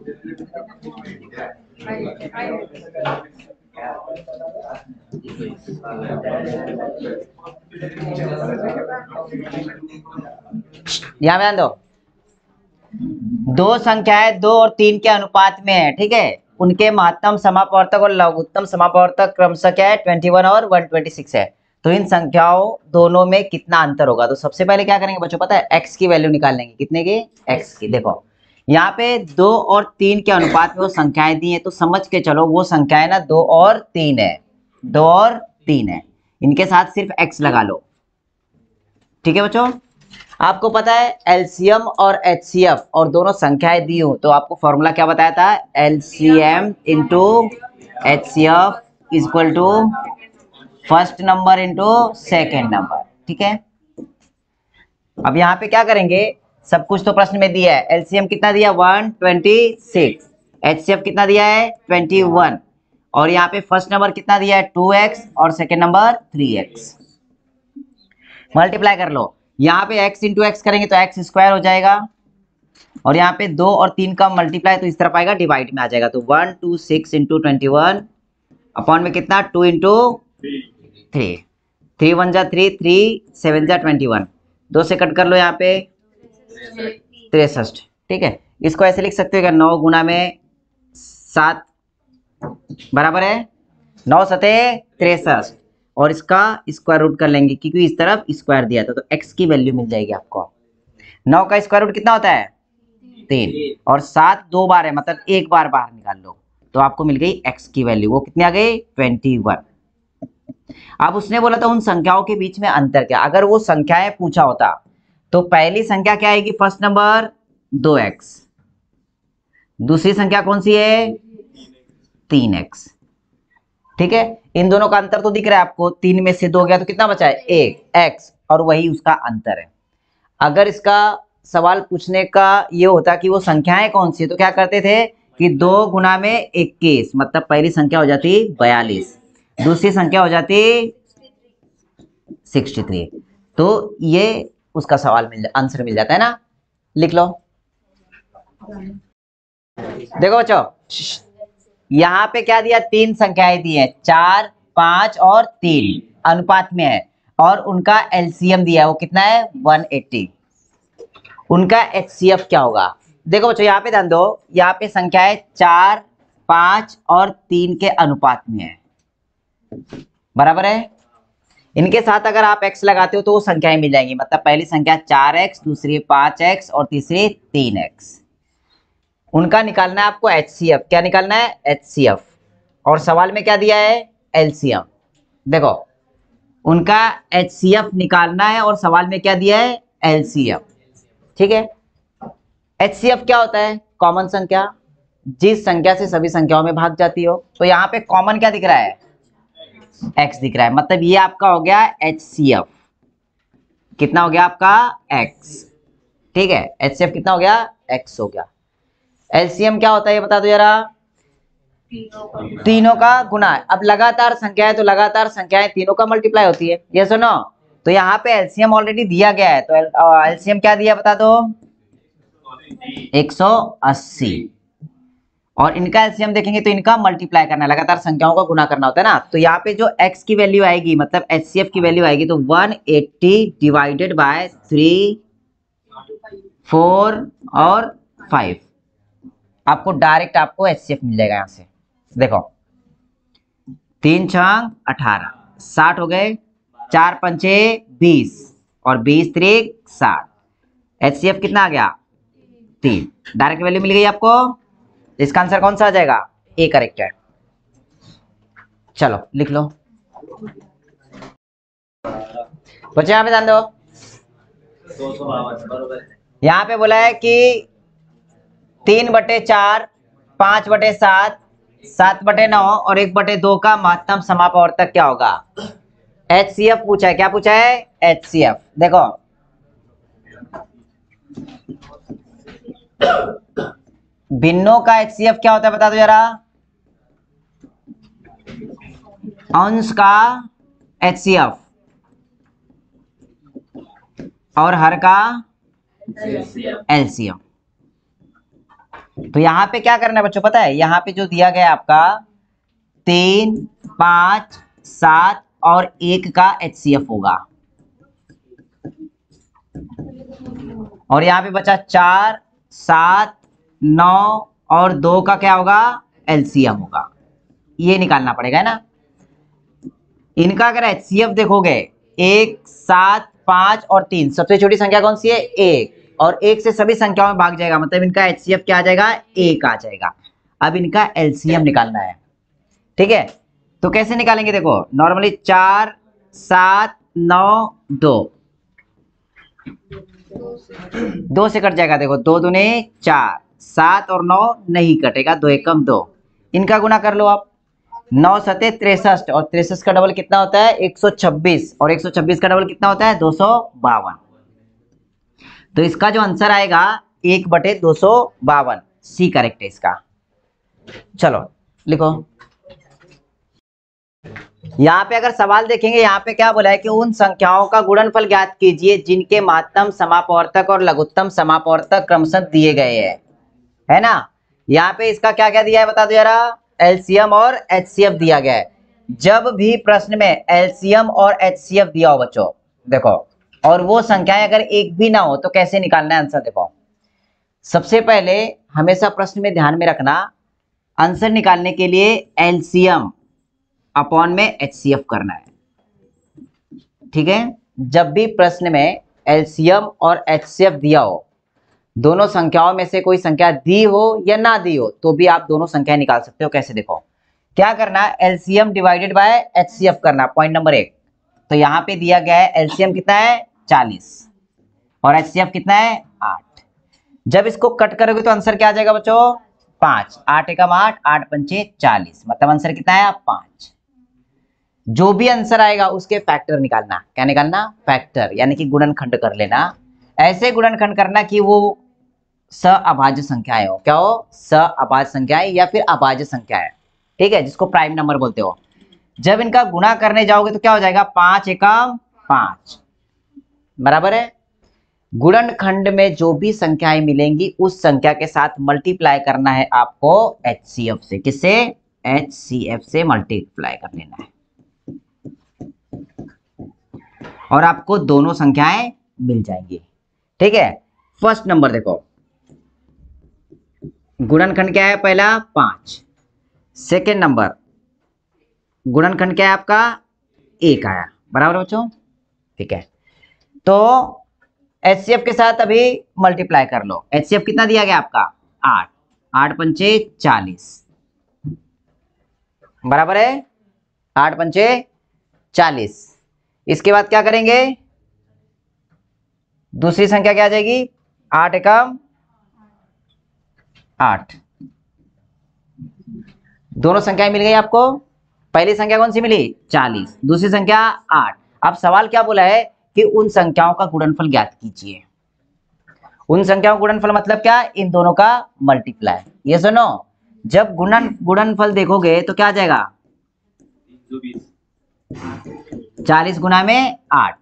यहाँ पे ध्यान दो, दो संख्याएं 2 और 3 के अनुपात में है, ठीक है, उनके महत्तम समापवर्तक और लघुत्तम समापवर्तक क्रमशः क्या है 21 और 126 है। तो इन संख्याओं दोनों में कितना अंतर होगा? तो सबसे पहले क्या करेंगे बच्चों, पता है, x की वैल्यू निकाल लेंगे। कितने की? x की। देखो यहाँ पे 2 और 3 के अनुपात में वो संख्याएं दी है, तो समझ के चलो वो संख्याएं ना 2 और 3 है, 2 और 3 है, इनके साथ सिर्फ x लगा लो, ठीक है बच्चों। आपको पता है एलसीएम और एचसीएफ और दोनों संख्याएं दी हो तो आपको फॉर्मूला क्या बताया था? LCM into HCF equal to first number into second number, ठीक है। अब यहाँ पे क्या करेंगे, सब कुछ तो प्रश्न में दिया है। एलसीएम कितना दिया? 126। एचसीएफ कितना दिया है? 21। और यहाँ पे फर्स्ट नंबर कितना दिया है? 2x और सेकेंड नंबर 3x। मल्टीप्लाई कर लो, यहाँ पे x इंटू एक्स करेंगे तो x स्क्वायर हो जाएगा, और यहाँ पे 2 और 3 का मल्टीप्लाई तो इस तरफ आएगा, डिवाइड में आ जाएगा, तो 126 इंटू 21 अपॉन में कितना 2 इंटू 3, 3 1 जा 3, 3 7 जा 21, 2 से कट कर लो, यहाँ पे 63, ठीक है। इसको ऐसे लिख सकते हो, 9 गुना में 7 बराबर है 9 सते 63, और इसका स्क्वायर रूट कर लेंगे क्योंकि इस तरफ स्क्वायर दिया था, तो x की वैल्यू मिल जाएगी आपको। 9 का स्क्वायर रूट कितना होता है? 3, और 7 2 बार है, मतलब एक बार बाहर निकाल लो, तो आपको मिल गई x की वैल्यू। वो कितनी आ गई? 21। अब उसने बोला था उन संख्याओं के बीच में अंतर क्या। अगर वो संख्याएं पूछा होता तो पहली संख्या क्या आएगी? फर्स्ट नंबर 2x, दूसरी संख्या कौन सी है? 3x, ठीक है। इन दोनों का अंतर तो दिख रहा है आपको, 3 में से 2 गया तो कितना बचा है? 1 x, और वही उसका अंतर है। अगर इसका सवाल पूछने का ये होता कि वो संख्याएं कौन सी है, तो क्या करते थे कि 2 गुना में 21, मतलब पहली संख्या हो जाती 42, दूसरी संख्या हो जाती 63, तो ये उसका सवाल आंसर मिल जाता है ना। लिख लो। देखो बच्चों, यहाँ पे क्या दिया? 3 संख्याएं दी है, 4 5 और 3 अनुपात में है, और उनका एलसीएम दिया है, वो कितना है? 180। उनका एचसीएफ क्या होगा? देखो बच्चों यहाँ पे ध्यान दो, यहाँ पे संख्याएं 4 5 और 3 के अनुपात में है, बराबर है। इनके साथ अगर आप x लगाते हो तो वो संख्याएं मिल जाएंगी, मतलब पहली संख्या 4x, दूसरी 5x और तीसरी 3x। उनका निकालना है आपको एचसीएफ। क्या निकालना है? एचसीएफ। और सवाल में क्या दिया है? एलसीएम। देखो उनका एचसीएफ निकालना है और सवाल में क्या दिया है? एलसीएम, ठीक है। एचसीएफ क्या होता है? कॉमन संख्या, जिस संख्या से सभी संख्याओं में भाग जाती हो। तो यहाँ पे कॉमन क्या दिख रहा है? x दिख रहा है, मतलब ये आपका हो गया एचसीएफ। कितना हो गया आपका? x, ठीक है। एचसीएफ कितना हो गया? x हो गया। एलसीएम क्या होता है ये बता दो जरा? तीनों का गुना। अब लगातार संख्या है तो लगातार संख्याएं तीनों का मल्टीप्लाई होती है, ये सुनो। तो यहाँ पे एलसीएम ऑलरेडी दिया गया है, तो एलसीएम क्या दिया बता दो? 180। और इनका एलसीएम देखेंगे तो इनका मल्टीप्लाई करना है, लगातार संख्याओं का गुना करना होता है ना। तो यहाँ पे जो x की वैल्यू आएगी, मतलब एचसीएफ की वैल्यू आएगी, तो 180 डिवाइडेड बाय 3 4 और 5, आपको डायरेक्ट आपको एचसीएफ मिल जाएगा। यहाँ से देखो 3 6 18, 60 हो गए, 4 पंचे 20 और 20 3 60। एचसीएफ कितना आ गया? 3। डायरेक्ट वैल्यू मिल गई आपको। इसका आंसर कौन सा आ जाएगा? ए करेक्ट है। चलो लिख लो बच्चे, यहाँ पे ध्यान दो। यहाँ पे बोला है कि 3/4, 5/7, 7/9 और 1/2 का महत्तम समापवर्तक क्या होगा? एचसीएफ पूछा है। क्या पूछा है? एचसीएफ। देखो भिन्नों का एचसीएफ क्या होता है बता दो जरा? अंश का एचसीएफ और हर का एलसीएम। तो यहाँ पे क्या करना है बच्चों पता है, यहाँ पे जो दिया गया है आपका 3, 5, 7 और 1 का HCF होगा, और यहाँ पे बचा 4, 7, 9 और 2 का क्या होगा, LCM होगा। ये निकालना पड़ेगा है ना। इनका अगर HCF देखोगे 1, 7, 5 और 3, सबसे छोटी संख्या कौन सी है, 1, और 1 से सभी संख्याओं में भाग जाएगा, मतलब इनका HCF क्या आ जाएगा, 1 आ जाएगा। अब इनका LCM निकालना है, ठीक है। तो कैसे निकालेंगे, देखो नॉर्मली 4, 7, 9, 2 से कट जाएगा, देखो 2 दूने 4, 7 और 9 नहीं कटेगा, 2 एकम 2, इनका गुना कर लो आप, 9 सते 63, और 63 का डबल कितना होता है, 126, और 126 का डबल कितना होता है, 252। तो इसका जो आंसर आएगा 1/252, सी करेक्ट है इसका। चलो लिखो। यहाँ पे अगर सवाल देखेंगे, यहाँ पे क्या बोला है कि उन संख्याओं का गुणनफल ज्ञात कीजिए जिनके महत्तम समापवर्तक और लघुत्तम समापवर्तक क्रमशः दिए गए हैं, है ना। यहाँ पे इसका क्या क्या दिया है बता दो जरा, LCM और HCF दिया गया है। जब भी प्रश्न में LCM और HCF दिया हो बच्चों, देखो, और वो संख्याएं अगर एक भी ना हो तो कैसे निकालना है आंसर, देखो सबसे पहले हमेशा प्रश्न में ध्यान में रखना, आंसर निकालने के लिए LCM अपॉन में HCF करना है, ठीक है। जब भी प्रश्न में LCM और HCF दिया हो, दोनों संख्याओं में से कोई संख्या दी हो या ना दी हो, तो भी आप दोनों संख्याएं निकाल सकते हो। कैसे, देखो क्या करना है, LCM डिवाइडेड बाय HCF करना, पॉइंट नंबर 1। तो यहाँ पे दिया गया है LCM कितना है 40 और HCF कितना है 8। जब इसको कट करोगे तो आंसर क्या आ जाएगा बच्चों, 5, 8 एकम 8, 8 पंचे 40, मतलब आंसर कितना है 5। जो भी आंसर आएगा उसके फैक्टर निकालना, क्या निकालना, फैक्टर, यानी कि गुणनखंड कर लेना। ऐसे गुणनखंड करना कि वो सअभाज्य संख्याएं हो, क्या हो, सअभाज्य संख्याएं या फिर अभाज्य संख्याएं, ठीक है, जिसको प्राइम नंबर बोलते हो। जब इनका गुणा करने जाओगे तो क्या हो जाएगा, 5 एकम 5 बराबर है। गुणनखंड में जो भी संख्याएं मिलेंगी उस संख्या के साथ मल्टीप्लाई करना है आपको HCF से, किससे, HCF से मल्टीप्लाई कर लेना है, और आपको दोनों संख्याएं मिल जाएंगी, ठीक है। फर्स्ट नंबर देखो, गुणनखंड क्या है पहला 5, सेकेंड नंबर गुणनखंड क्या है आपका 1 आया, बराबर बच्चों, ठीक है। तो HCF के साथ अभी मल्टीप्लाई कर लो। HCF कितना दिया गया आपका 8, 8 पंचे 40 बराबर है, 8 पंचे 40। इसके बाद क्या करेंगे, दूसरी संख्या क्या आ जाएगी, 8 एकम 8। दोनों संख्याएं मिल गई आपको। पहली संख्या कौन सी मिली 40, दूसरी संख्या 8। अब सवाल क्या बोला है कि उन संख्याओं का गुणनफल ज्ञात कीजिए। उन संख्याओं का गुणनफल मतलब क्या, इन दोनों का मल्टीप्लाई। ये सुनो, जब गुणनफल देखोगे तो क्या आ जाएगा 40 गुना में 8,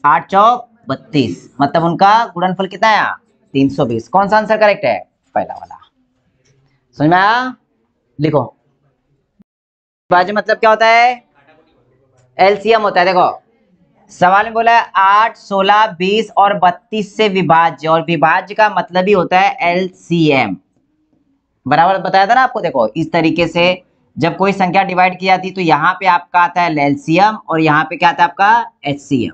8 चौक 32, मतलब उनका गुणनफल कितना आया 320। कौन सा आंसर करेक्ट है, पहला वाला। समझ में आया, लिखो। विभाज्य मतलब क्या होता है, LCM होता है। देखो सवाल में बोला है 8, 16, 20 और 32 से विभाज्य, और विभाज्य का मतलब ही होता है LCM, बराबर बताया था ना आपको। देखो इस तरीके से जब कोई संख्या डिवाइड की जाती है तो यहाँ पे आपका आता है LCM और यहाँ पे क्या आता है आपका HCM,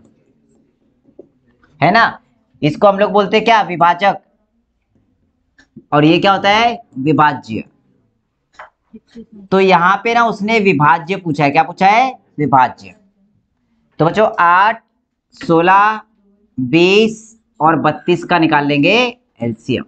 है ना। इसको हम लोग बोलते हैं क्या, विभाजक, और ये क्या होता है विभाज्य। तो यहाँ पे ना उसने विभाज्य पूछा है, क्या पूछा है, विभाज्य। तो बच्चों 8, 16, 20 और 32 का निकाल लेंगे LCM।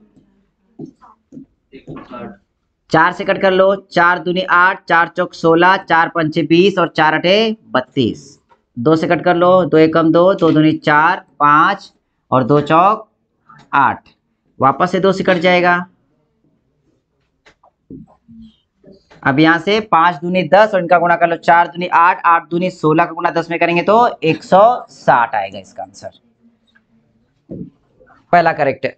4 से कट कर लो, 4 दूनी 8, 4 चौक 16, 4 पंचे 20 और 4 अठे 32। 2 से कट कर लो, 2 एकम 2, 2 दूनी 4, 5 और 2 चौक 8। वापस से 2 से कट जाएगा। अब यहाँ से 5 दूनी 10 और इनका गुणा कर लो, 4 दूनी 8, 8 दूनी 16 का गुणा 10 में करेंगे तो 160 आएगा इसका आंसर, पहला करेक्ट है।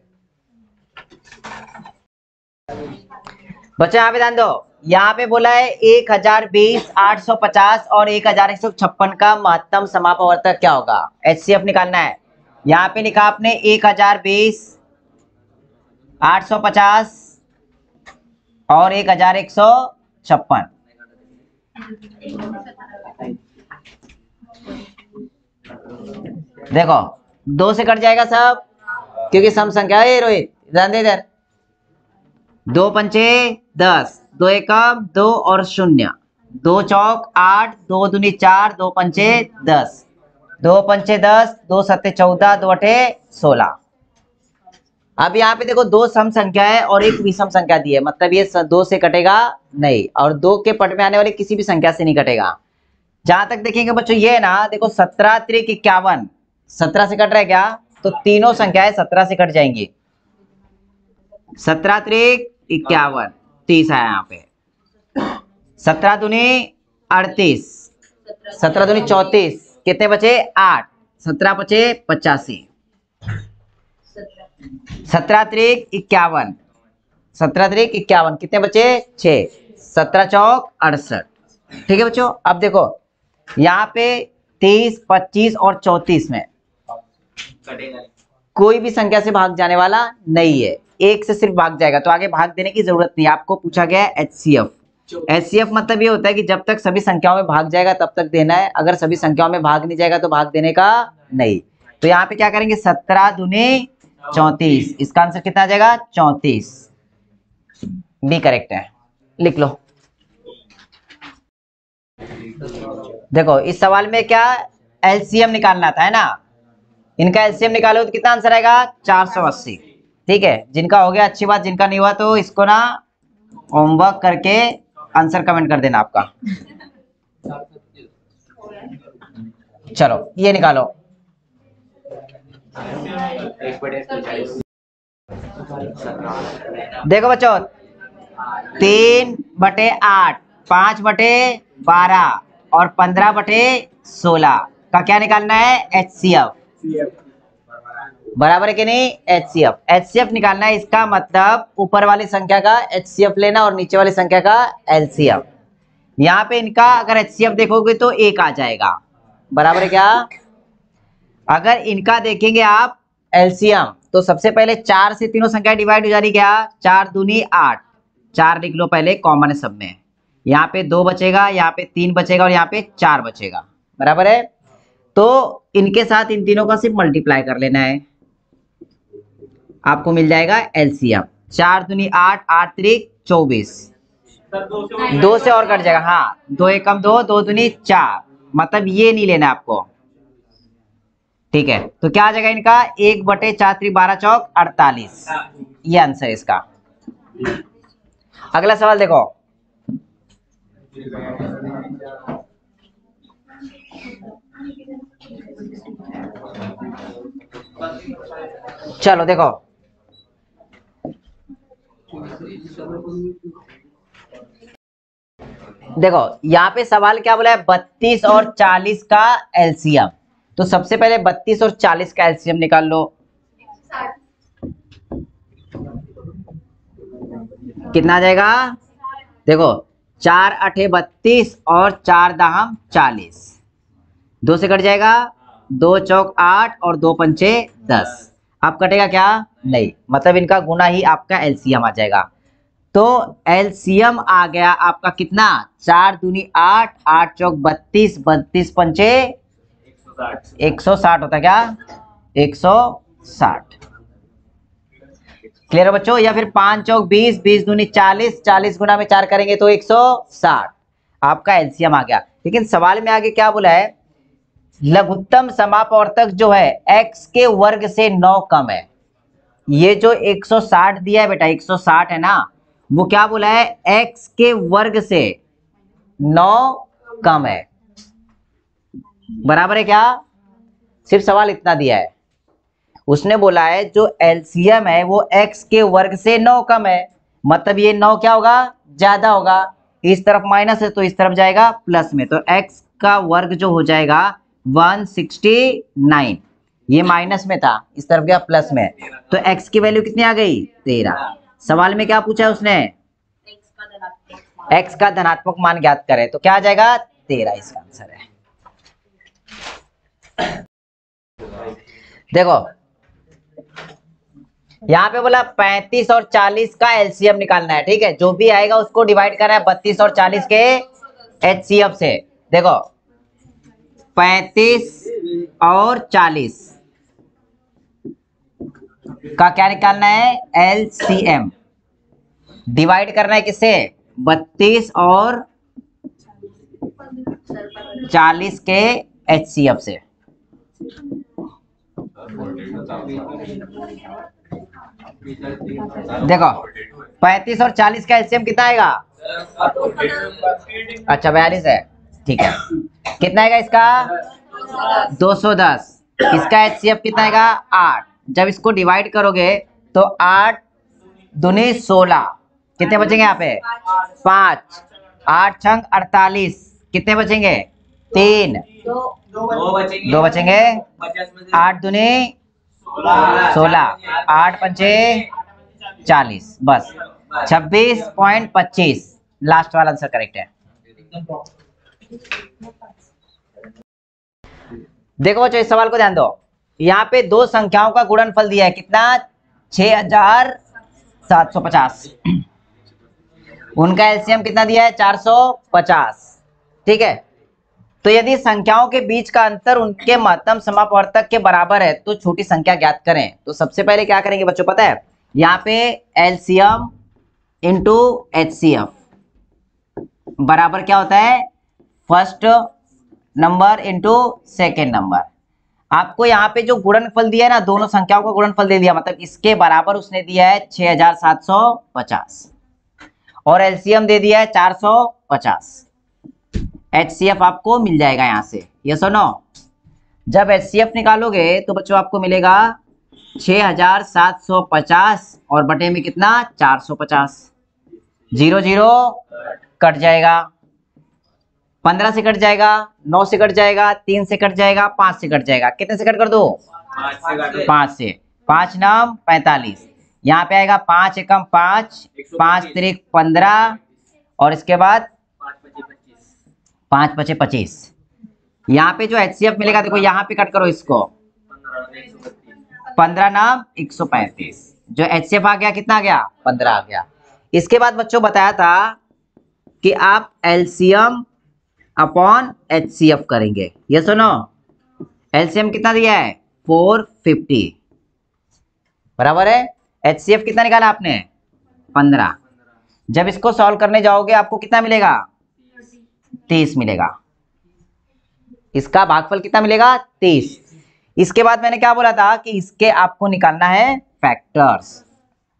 बच्चों यहाँ पे ध्यान दो, यहाँ पे बोला है 1020, 850 और 1156 का महत्तम समापवर्तक क्या होगा, एचसीएफ निकालना है। यहाँ पे लिखा आपने 1020, 850 और 1156। देखो 2 से कट जाएगा सब, क्योंकि सम संख्या है। रोहित ध्यान दे इधर, 2 पंचे 10, 2 एकम 2 और 0, 2 चौक 8, 2 दूनी 4, 2 पंचे 10, 2 पंचे 10, 2 सत्ते 14, 2 अठे 16। अब यहाँ पे देखो 2 सम संख्या है और 1 विषम संख्या दी है, मतलब ये 2 से कटेगा नहीं, और 2 के पट में आने वाली किसी भी संख्या से नहीं कटेगा। जहां तक देखेंगे बच्चों ये ना, देखो 17 त्रिक 51, 17 से कट रहा है क्या, तो तीनों संख्याएं 17 से कट जाएंगी। 17 त्रिक 51, 30 है यहाँ पे, 17 दूनी 38, 17 दूनी 34, कितने बचे 8, 17 बचे 85, 17 त्रिक 51, 17 त्रिक 51, कितने बचे 6, 17 चौक 68। ठीक है बच्चों, अब देखो यहाँ पे 23, 25 और 34 में कोई भी संख्या से भाग जाने वाला नहीं है, एक से सिर्फ भाग जाएगा, तो आगे भाग देने की जरूरत नहीं। आपको पूछा गया है एचसीएफ। एचसीएफ मतलब ये होता है कि जब तक सभी संख्याओं में भाग जाएगा तब तक देना है, अगर सभी संख्याओं में भाग नहीं जाएगा तो भाग देने का नहीं। तो यहाँ पे क्या करेंगे, 17 दूनी 34, इसका आंसर कितना आ जाएगा 34, बी करेक्ट है, लिख लो। देखो इस सवाल में क्या एलसीएम निकालना था, है ना, इनका एलसीएम निकालो तो कितना आंसर आएगा 480। ठीक है, जिनका हो गया अच्छी बात, जिनका नहीं हुआ तो इसको ना होमवर्क करके आंसर कमेंट कर देना आपका। चलो ये निकालो, देखो बच्चों 3/8, 5/12 और 15/16 का क्या निकालना है, एचसीएफ। बराबर है कि नहीं, एचसीएफ। एचसीएफ निकालना है, इसका मतलब ऊपर वाली संख्या का एचसीएफ लेना और नीचे वाली संख्या का एलसीएफ। यहाँ पे इनका अगर एचसीएफ देखोगे तो 1 आ जाएगा, बराबर है क्या। अगर इनका देखेंगे आप एलसीएम, तो सबसे पहले 4 से तीनों संख्या डिवाइड हो जा रही, क्या 4 दूनी 8, 4 लिख लो पहले, कॉमन है सब में, यहाँ पे 2 बचेगा, यहाँ पे 3 बचेगा और यहाँ पे 4 बचेगा, बराबर है। तो इनके साथ इन तीनों का सिर्फ मल्टीप्लाई कर लेना है, आपको मिल जाएगा एलसीएम। 4 दूनी 8, 8 त्रिक 24, 2 से और कट जाएगा, हाँ 2 एकम 2, 2 दूनी 4, मतलब ये नहीं लेना आपको। ठीक है, तो क्या आ जाएगा इनका 1/4 त्रिक 12 चौक 48, ये आंसर है इसका। अगला सवाल देखो, चलो देखो देखो यहाँ पे सवाल क्या बोला है, 32 और 40 का एलसीएम। तो सबसे पहले 32 और 40 का एलसीएम निकाल लो, कितना आ जाएगा, देखो 4 अठे 32 और 4 दाहम 40, 2 से कट जाएगा, 2 चौक 8 और 2 पंचे 10, अब कटेगा क्या नहीं, मतलब इनका गुना ही आपका एलसीएम आ जाएगा। तो एलसीएम आ गया आपका कितना, 4 दूनी 8, 8 चौक 32, 32 पंचे 160 होता है क्या, 160। क्लियर है बच्चों, या फिर 5 चौक 20, 20 दूनी 40, 40 गुना में 4 करेंगे तो 160, आपका एलसीएम आ गया। लेकिन सवाल में आगे क्या बोला है, लघुत्तम समापवर्तक जो है x के वर्ग से 9 कम है। ये जो 160 दिया है बेटा, 160 है ना, वो क्या बोला है, x के वर्ग से 9 कम है, बराबर है क्या। सिर्फ सवाल इतना दिया है, उसने बोला है जो एलसीएम है वो x के वर्ग से 9 कम है, मतलब ये 9 क्या होगा, ज्यादा होगा, इस तरफ माइनस है तो इस तरफ जाएगा प्लस में, तो x का वर्ग जो हो जाएगा 169, ये माइनस में था इस तरफ गया प्लस में, तो x की वैल्यू कितनी आ गई 13। सवाल में क्या पूछा है उसने, x का धनात्मक मान ज्ञात करें, तो क्या आ जाएगा 13, इसका आंसर है। देखो यहाँ पे बोला 35 और 40 का एलसीएम निकालना है, ठीक है, जो भी आएगा उसको डिवाइड करना है 32 और 40 के एचसीएफ से। देखो 35 और 40 का क्या निकालना है, एलसीएम, डिवाइड करना है किससे, 32 और 40 के एचसीएफ से। देखो 35 और 40 का एलसीएम कितना आएगा, अच्छा 42 है, ठीक है, कितना आएगा इसका 210, इसका एचसीएफ कितना आएगा 8। जब इसको डिवाइड करोगे तो 8 दूनी 16, कितने बचेंगे यहाँ पे 5, 8 छंग 48, कितने बचेंगे 3, 2 बचेंगे, 8 दूनी 16, 8 पंचे 40, बस 26.25, लास्ट वाला आंसर करेक्ट है। देखो बच्चों इस सवाल को ध्यान दो, यहाँ पे दो संख्याओं का गुणनफल दिया है, कितना 6750, उनका एलसीएम कितना दिया है 450, ठीक है। तो यदि संख्याओं के बीच का अंतर उनके महत्तम समापवर्तक के बराबर है तो छोटी संख्या ज्ञात करें। तो सबसे पहले क्या करेंगे बच्चों, पता है यहाँ पे एलसीएम इंटू एचसीएफ बराबर क्या होता है, first number into second number. आपको यहाँ पे जो गुणनफल दिया है ना, दोनों संख्याओं का गुणनफल दे दिया, मतलब इसके बराबर उसने दिया है 6750 और एलसीएम दे दिया है 450, एचसीएफ आपको मिल जाएगा यहाँ से, ये सुनो। जब एचसीएफ निकालोगे तो बच्चों आपको मिलेगा 6750 और बटे में कितना 450, 0 0 कट जाएगा, 15 से कट जाएगा, 9 से कट जाएगा, 3 से कट जाएगा, 5 से कट जाएगा, कितने से कट कर दो 5 से, 5 नाम 45, यहाँ पे आएगा 5 एकम 5, 5 त्रिक 15 और इसके बाद 5 पचे 25। यहाँ पे जो एचसीएफ मिलेगा देखो यहाँ पे कट करो इसको, 15 नाम 135, जो एचसीएफ आ गया कितना आ गया 15 आ गया। इसके बाद बच्चों बताया था कि आप एलसीएम अपॉन एचसीएफ करेंगे, ये सुनो, एलसीएम कितना दिया है 450 बराबर है, एचसीएफ कितना निकाला आपने 15। जब इसको सॉल्व करने जाओगे आपको कितना मिलेगा 30 मिलेगा, इसका भागफल कितना मिलेगा 30। इसके बाद मैंने क्या बोला था कि इसके आपको निकालना है फैक्टर्स,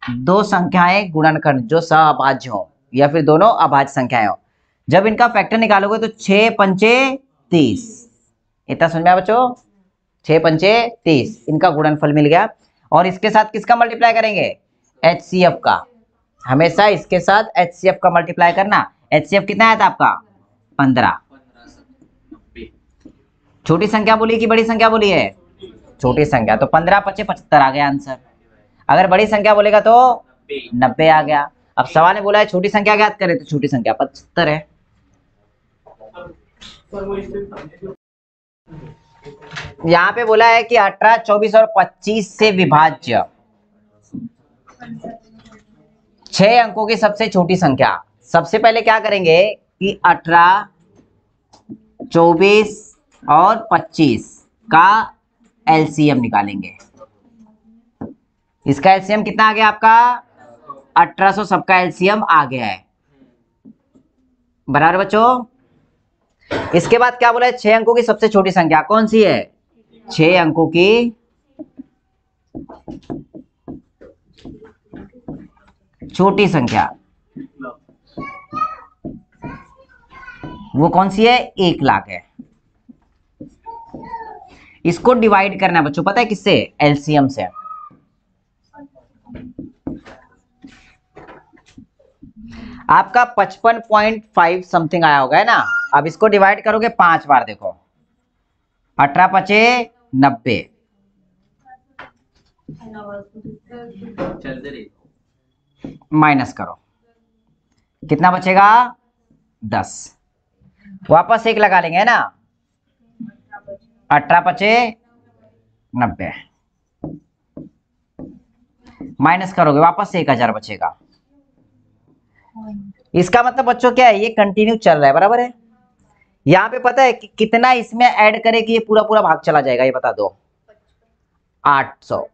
दो संख्याएं गुणन कर जो सहअभाज्य हो या फिर दोनों अभाज्य संख्याएं हो, जब इनका फैक्टर निकालोगे तो 6 पंचे 30, इतना समझ में आया बच्चों, 6 पंचे 30 इनका गुणनफल मिल गया। और इसके साथ किसका मल्टीप्लाई करेंगे एचसीएफ का, हमेशा इसके साथ एचसीएफ का मल्टीप्लाई करना। एचसीएफ कितना आया था आपका 15। छोटी संख्या बोली कि बड़ी संख्या बोली है, छोटी संख्या, तो 15 पचे 75 आ गया आंसर। अगर बड़ी संख्या बोलेगा तो 90 आ गया। अब सवाल ने बोला है छोटी संख्या ज्ञात करें, तो छोटी संख्या 75 है। यहाँ पे बोला है कि 18, 24 और 25 से विभाज्य 6 अंकों की सबसे छोटी संख्या। सबसे पहले क्या करेंगे कि 18, 24 और 25 का एलसीएम निकालेंगे। इसका एलसीएम कितना आ गया आपका 1800, सबका एलसीएम आ गया है बराबर बच्चों। इसके बाद क्या बोला है 6 अंकों की सबसे छोटी संख्या कौन सी है, 6 अंकों की छोटी संख्या वो कौन सी है 1 लाख है। इसको डिवाइड करना है बच्चों, पता है किससे, एलसीएम से। आपका 55.5 समथिंग आया होगा है ना। अब इसको डिवाइड करोगे 5 बार, देखो 18 पचे 90, 90 माइनस करो, कितना बचेगा 10, वापस 1 लगा लेंगे है ना, 18 बचे 90, माइनस करोगे वापस से 1000 बचेगा। इसका मतलब बच्चों क्या है, ये कंटिन्यू चल रहा है, बराबर है। यहाँ पे पता है कि कितना इसमें ऐड करे कि ये पूरा पूरा भाग चला जाएगा, ये बता दो। 800,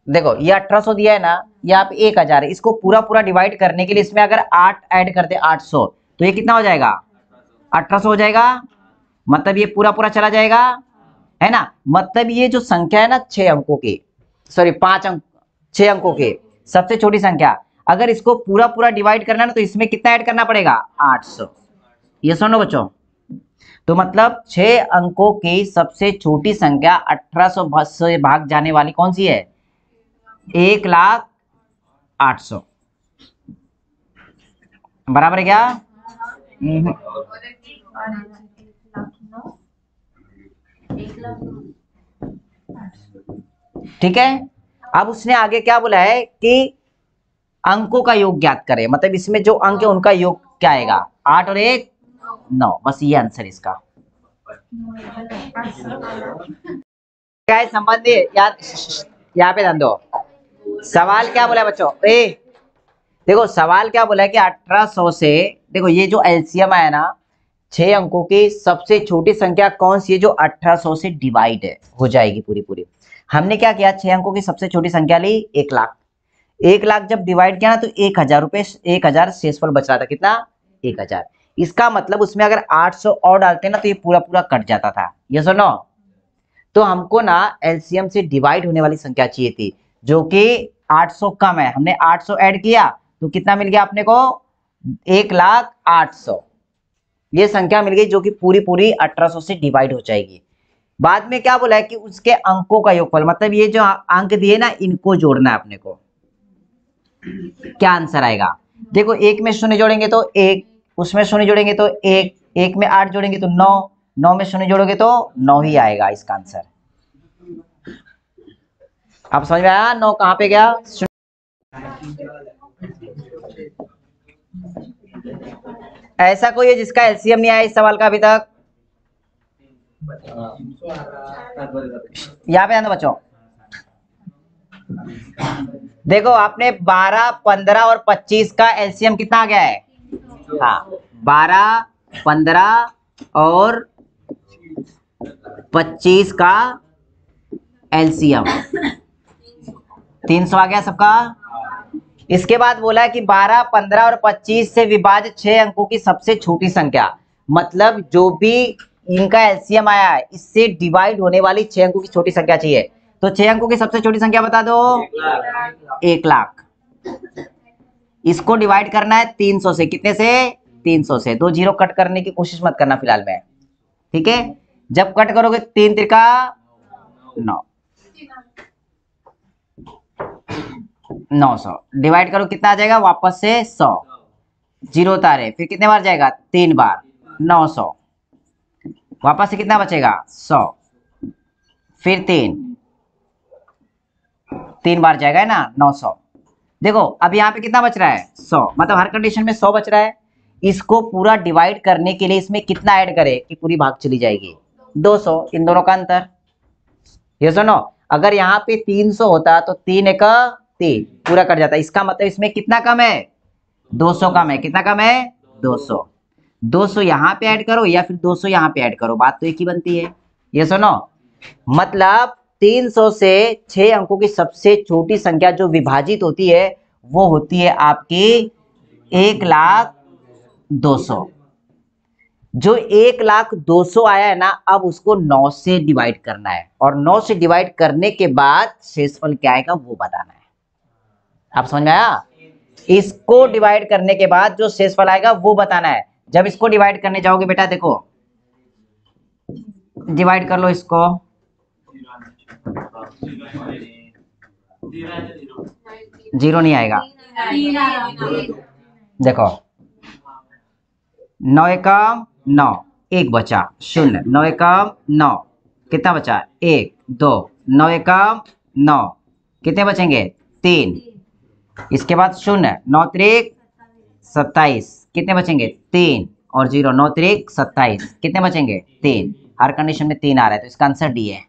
देखो ये 1800 दिया है ना, यहाँ पे 1000 है, इसको पूरा पूरा डिवाइड करने के लिए इसमें अगर 8 ऐड कर दे 800, तो ये कितना हो जाएगा 1800 हो जाएगा, मतलब ये पूरा पूरा चला जाएगा, है ना। मतलब ये जो संख्या है ना 6 अंकों की, सॉरी 6 अंकों की सबसे छोटी संख्या, अगर इसको पूरा पूरा डिवाइड करना है ना, तो इसमें कितना ऐड करना पड़ेगा 800, ये सुनो बच्चों। तो मतलब 6 अंकों की सबसे छोटी संख्या 1800 से भाग जाने वाली कौन सी है, 1,08,000, बराबर है क्या? ठीक है। अब उसने आगे क्या बोला है कि अंकों का योग ज्ञात करें, मतलब इसमें जो अंक है उनका योग क्या आएगा, 8 और 1 9, बस ये आंसर इसका क्या है संबंधी यार। यहाँ पे ध्यान दो, सवाल क्या बोला है बच्चों, देखो सवाल क्या बोला है कि 1800 से, देखो ये जो एलसीएम आया ना 6 अंकों की सबसे छोटी संख्या कौन सी है जो 1800 से डिवाइड है हो जाएगी पूरी पूरी। हमने क्या किया, 6 अंकों की सबसे छोटी संख्या ली 1 लाख, 1 लाख जब डिवाइड किया ना तो 1000 रुपए, 1000 शेषफल बच रहा था, कितना 1000। इसका मतलब उसमें अगर 800 और डालते ना तो ये पूरा पूरा कट जाता था, ये सुनो। तो हमको ना एलसीएम से डिवाइड होने वाली संख्या चाहिए थी जो कि 800 कम है, हमने 800 ऐड किया तो कितना मिल गया अपने को 1,08,000, ये संख्या मिल गई जो कि पूरी पूरी 1800 से डिवाइड हो जाएगी। बाद में क्या बोला है कि उसके अंकों का योगफल, मतलब ये जो अंक दिए ना इनको जोड़ना है अपने को, क्या आंसर आएगा। देखो 1 में 0 जोड़ेंगे तो 1, उसमें 0 जोड़ेंगे तो 1, 1 में 8 जोड़ेंगे तो 9, 9 में 0 जोड़ोगे तो 9 ही आएगा इसका आंसर। आप समझ में आया 9 कहां पे गया। ऐसा कोई है जिसका एलसीएम नहीं आया इस सवाल का अभी तक, यहाँ पे आना बच्चों। देखो आपने 12, 15 और 25 का एलसीएम कितना आ गया है, हाँ 12, 15 और 25 का एलसीएम 300 आ गया सबका। इसके बाद बोला है कि 12, 15 और 25 से विभाजित 6 अंकों की सबसे छोटी संख्या, मतलब जो भी इनका एलसीएम आया है इससे डिवाइड होने वाली 6 अंकों की छोटी संख्या चाहिए। तो 6 अंकों की सबसे छोटी संख्या बता दो, 1 लाख। इसको डिवाइड करना है 300 से, कितने से 300 से, 2 जीरो कट करने की कोशिश मत करना फिलहाल में, ठीक है। जब कट करोगे 3 त्रिका 9, 900 डिवाइड करो कितना आ जाएगा वापस से 100, जीरो उतारे फिर कितने बार जाएगा 3 बार 900, वापस से कितना बचेगा 100, फिर 3 बार जाएगा है ना 900। देखो अब यहाँ पे कितना बच रहा है 100, मतलब हर कंडीशन में 100 बच रहा है। इसको पूरा डिवाइड करने के लिए इसमें कितना ऐड करे कि पूरी भाग चली जाएगी 200, इन दोनों का अंतर। ये सुनो अगर यहाँ पे 300 होता तो 3 एक 3 पूरा कट जाता, इसका मतलब इसमें कितना कम है 200 कम है, कितना कम है 200। 200 यहाँ पे ऐड करो या फिर 200 यहाँ पे ऐड करो, बात तो एक ही बनती है। ये सुनो मतलब 300 से 6 अंकों की सबसे छोटी संख्या जो विभाजित होती है वो होती है आपकी 1,02,000। जो 1,02,000 आया है ना, अब उसको 9 से डिवाइड करना है और 9 से डिवाइड करने के बाद शेषफल क्या आएगा वो बताना है। आप समझ में आया, इसको डिवाइड करने के बाद जो शेषफल आएगा वो बताना है। जब इसको डिवाइड करने जाओगे बेटा देखो डिवाइड कर लो इसको, जीरो नहीं आएगा, देखो 9 एकम 9, 1 बचा 0, 9 एकम 9, कितना बचा 1 2, 9 एकम 9, कितने बचेंगे 3, इसके बाद 0, 9 त्रिक 27, कितने बचेंगे 3 और 0, 9 त्रिक 27, कितने बचेंगे 3। हर कंडीशन में 3 आ रहा है तो इसका आंसर डी है।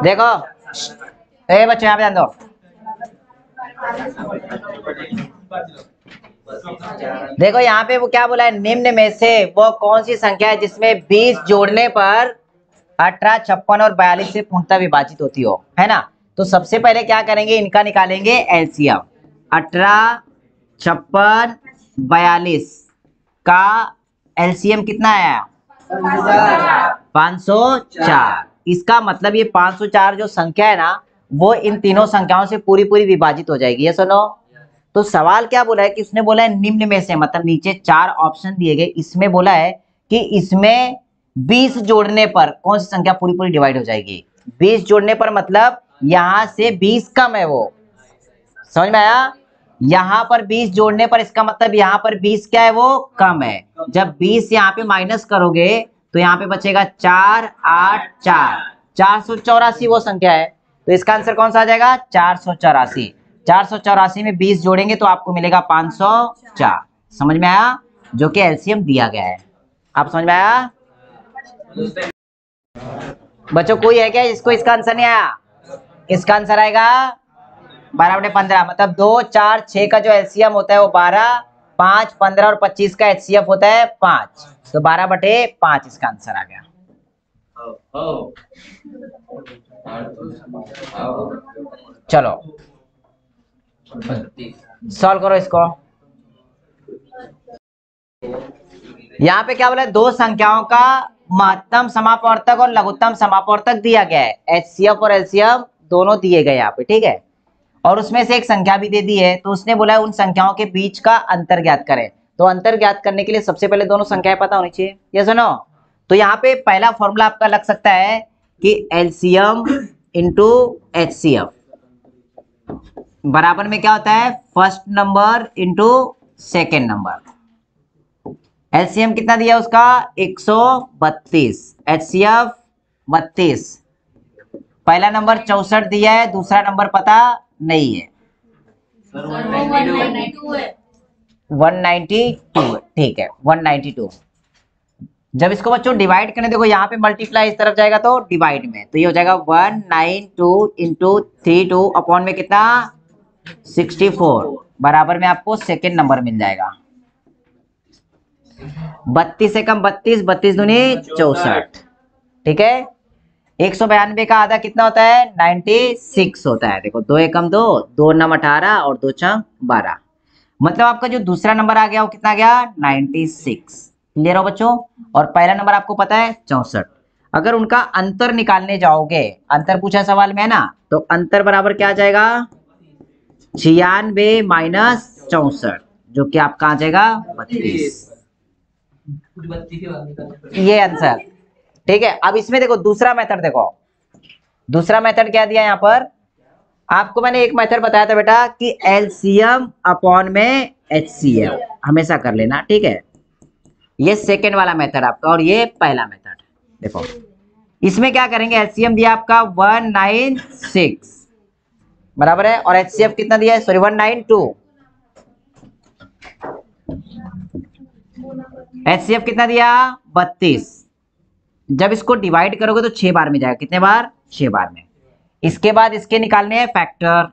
देखो ए बच्चों यहाँ पे ध्यान दो, देखो यहाँ पे वो क्या बोला है, निम्न में से वो कौन सी संख्या है जिसमें 20 जोड़ने पर 18, 56 और 42 से पूर्णतः विभाजित होती हो, है ना। तो सबसे पहले क्या करेंगे, इनका निकालेंगे एलसीएम। 18, 56, 42 का एलसीएम कितना आया 504। इसका मतलब ये 504 जो संख्या है ना वो इन तीनों संख्याओं से पूरी पूरी विभाजित हो जाएगी, ये सुनो। तो सवाल क्या बोला है कि उसने बोला है निम्न में से, मतलब नीचे 4 ऑप्शन दिए गए, इसमें बोला है कि इसमें 20 जोड़ने पर कौन सी संख्या पूरी पूरी डिवाइड हो जाएगी। 20 जोड़ने पर मतलब यहां से 20 कम है, वो समझ में आया। यहां पर 20 जोड़ने पर इसका मतलब यहां पर 20 क्या है, वो कम है। जब 20 यहाँ पे माइनस करोगे तो यहाँ पे बचेगा 4, 8, 4, 484 वो संख्या है। तो इसका आंसर कौन सा आ जाएगा 484। 484 में 20 जोड़ेंगे तो आपको मिलेगा 504। समझ में आया, जो कि एलसीएम दिया गया है। आप समझ में आया बच्चों, कोई है क्या जिसको इसका आंसर नहीं आया। इसका आंसर आएगा 12/15, मतलब 2, 4, 6 का जो एलसीएम होता है वो 12, 5, 15 और 25 का एचसीएफ होता है 5, तो 12/5 इसका आंसर आ गया। चलो सॉल्व करो इसको। यहाँ पे क्या बोला है, दो संख्याओं का महत्तम समापवर्तक और लघुत्तम समापवर्तक दिया गया है। एचसीएफ और एलसीएम दोनों दिए गए यहाँ पे, ठीक है। और उसमें से एक संख्या भी दे दी है, तो उसने बोला है उन संख्याओं के बीच का अंतर ज्ञात करें। तो अंतर ज्ञात करने के लिए सबसे पहले दोनों संख्याएं पता होनी चाहिए, ये सुनो। तो यहाँ पे पहला फॉर्मूला आपका लग सकता है कि एलसीएम इंटू एचसीएफ बराबर में क्या होता है, first number into second number. LCM कितना दिया उसका 132, एचसीएफ 32। पहला नंबर 64 दिया है, दूसरा नंबर पता नहीं है, 192, ठीक है 192। जब इसको बच्चों डिवाइड करने, देखो यहाँ पे मल्टीप्लाई इस तरफ जाएगा तो डिवाइड में, तो ये हो जाएगा 192 इंटू 32 अपॉन में कितना 64, बराबर में आपको सेकेंड नंबर मिल जाएगा। 32 से कम 32, 32 दूनी 64, ठीक है। 192 का आधा कितना होता है 96 होता है। देखो 2 एकम 2, 2 नम 18 और 2 छंग 12, मतलब आपका जो दूसरा नंबर आ गया वो कितना गया 96। क्लियर हो बच्चों। और पहला नंबर आपको पता है 64। अगर उनका अंतर निकालने जाओगे, अंतर पूछा सवाल में है ना, तो अंतर बराबर क्या आ जाएगा 96 माइनस 64, जो कि आपका आ जाएगा 32, ये आंसर, ठीक है। अब इसमें देखो दूसरा मेथड, देखो दूसरा मेथड क्या दिया यहाँ पर आपको। मैंने एक मेथड बताया था बेटा कि एलसीएम अपॉन में एचसीएफ हमेशा कर लेना, ठीक है। ये सेकेंड वाला मेथड आपका और ये पहला मेथड। देखो इसमें क्या करेंगे, एलसीएम दिया आपका 196 बराबर है, और एचसीएफ कितना दिया है, सॉरी 192, एचसीएफ कितना दिया 32। जब इसको डिवाइड करोगे तो 6 बार में जाएगा, कितने बार 6 बार में। इसके बाद इसके निकालने हैं फैक्टर,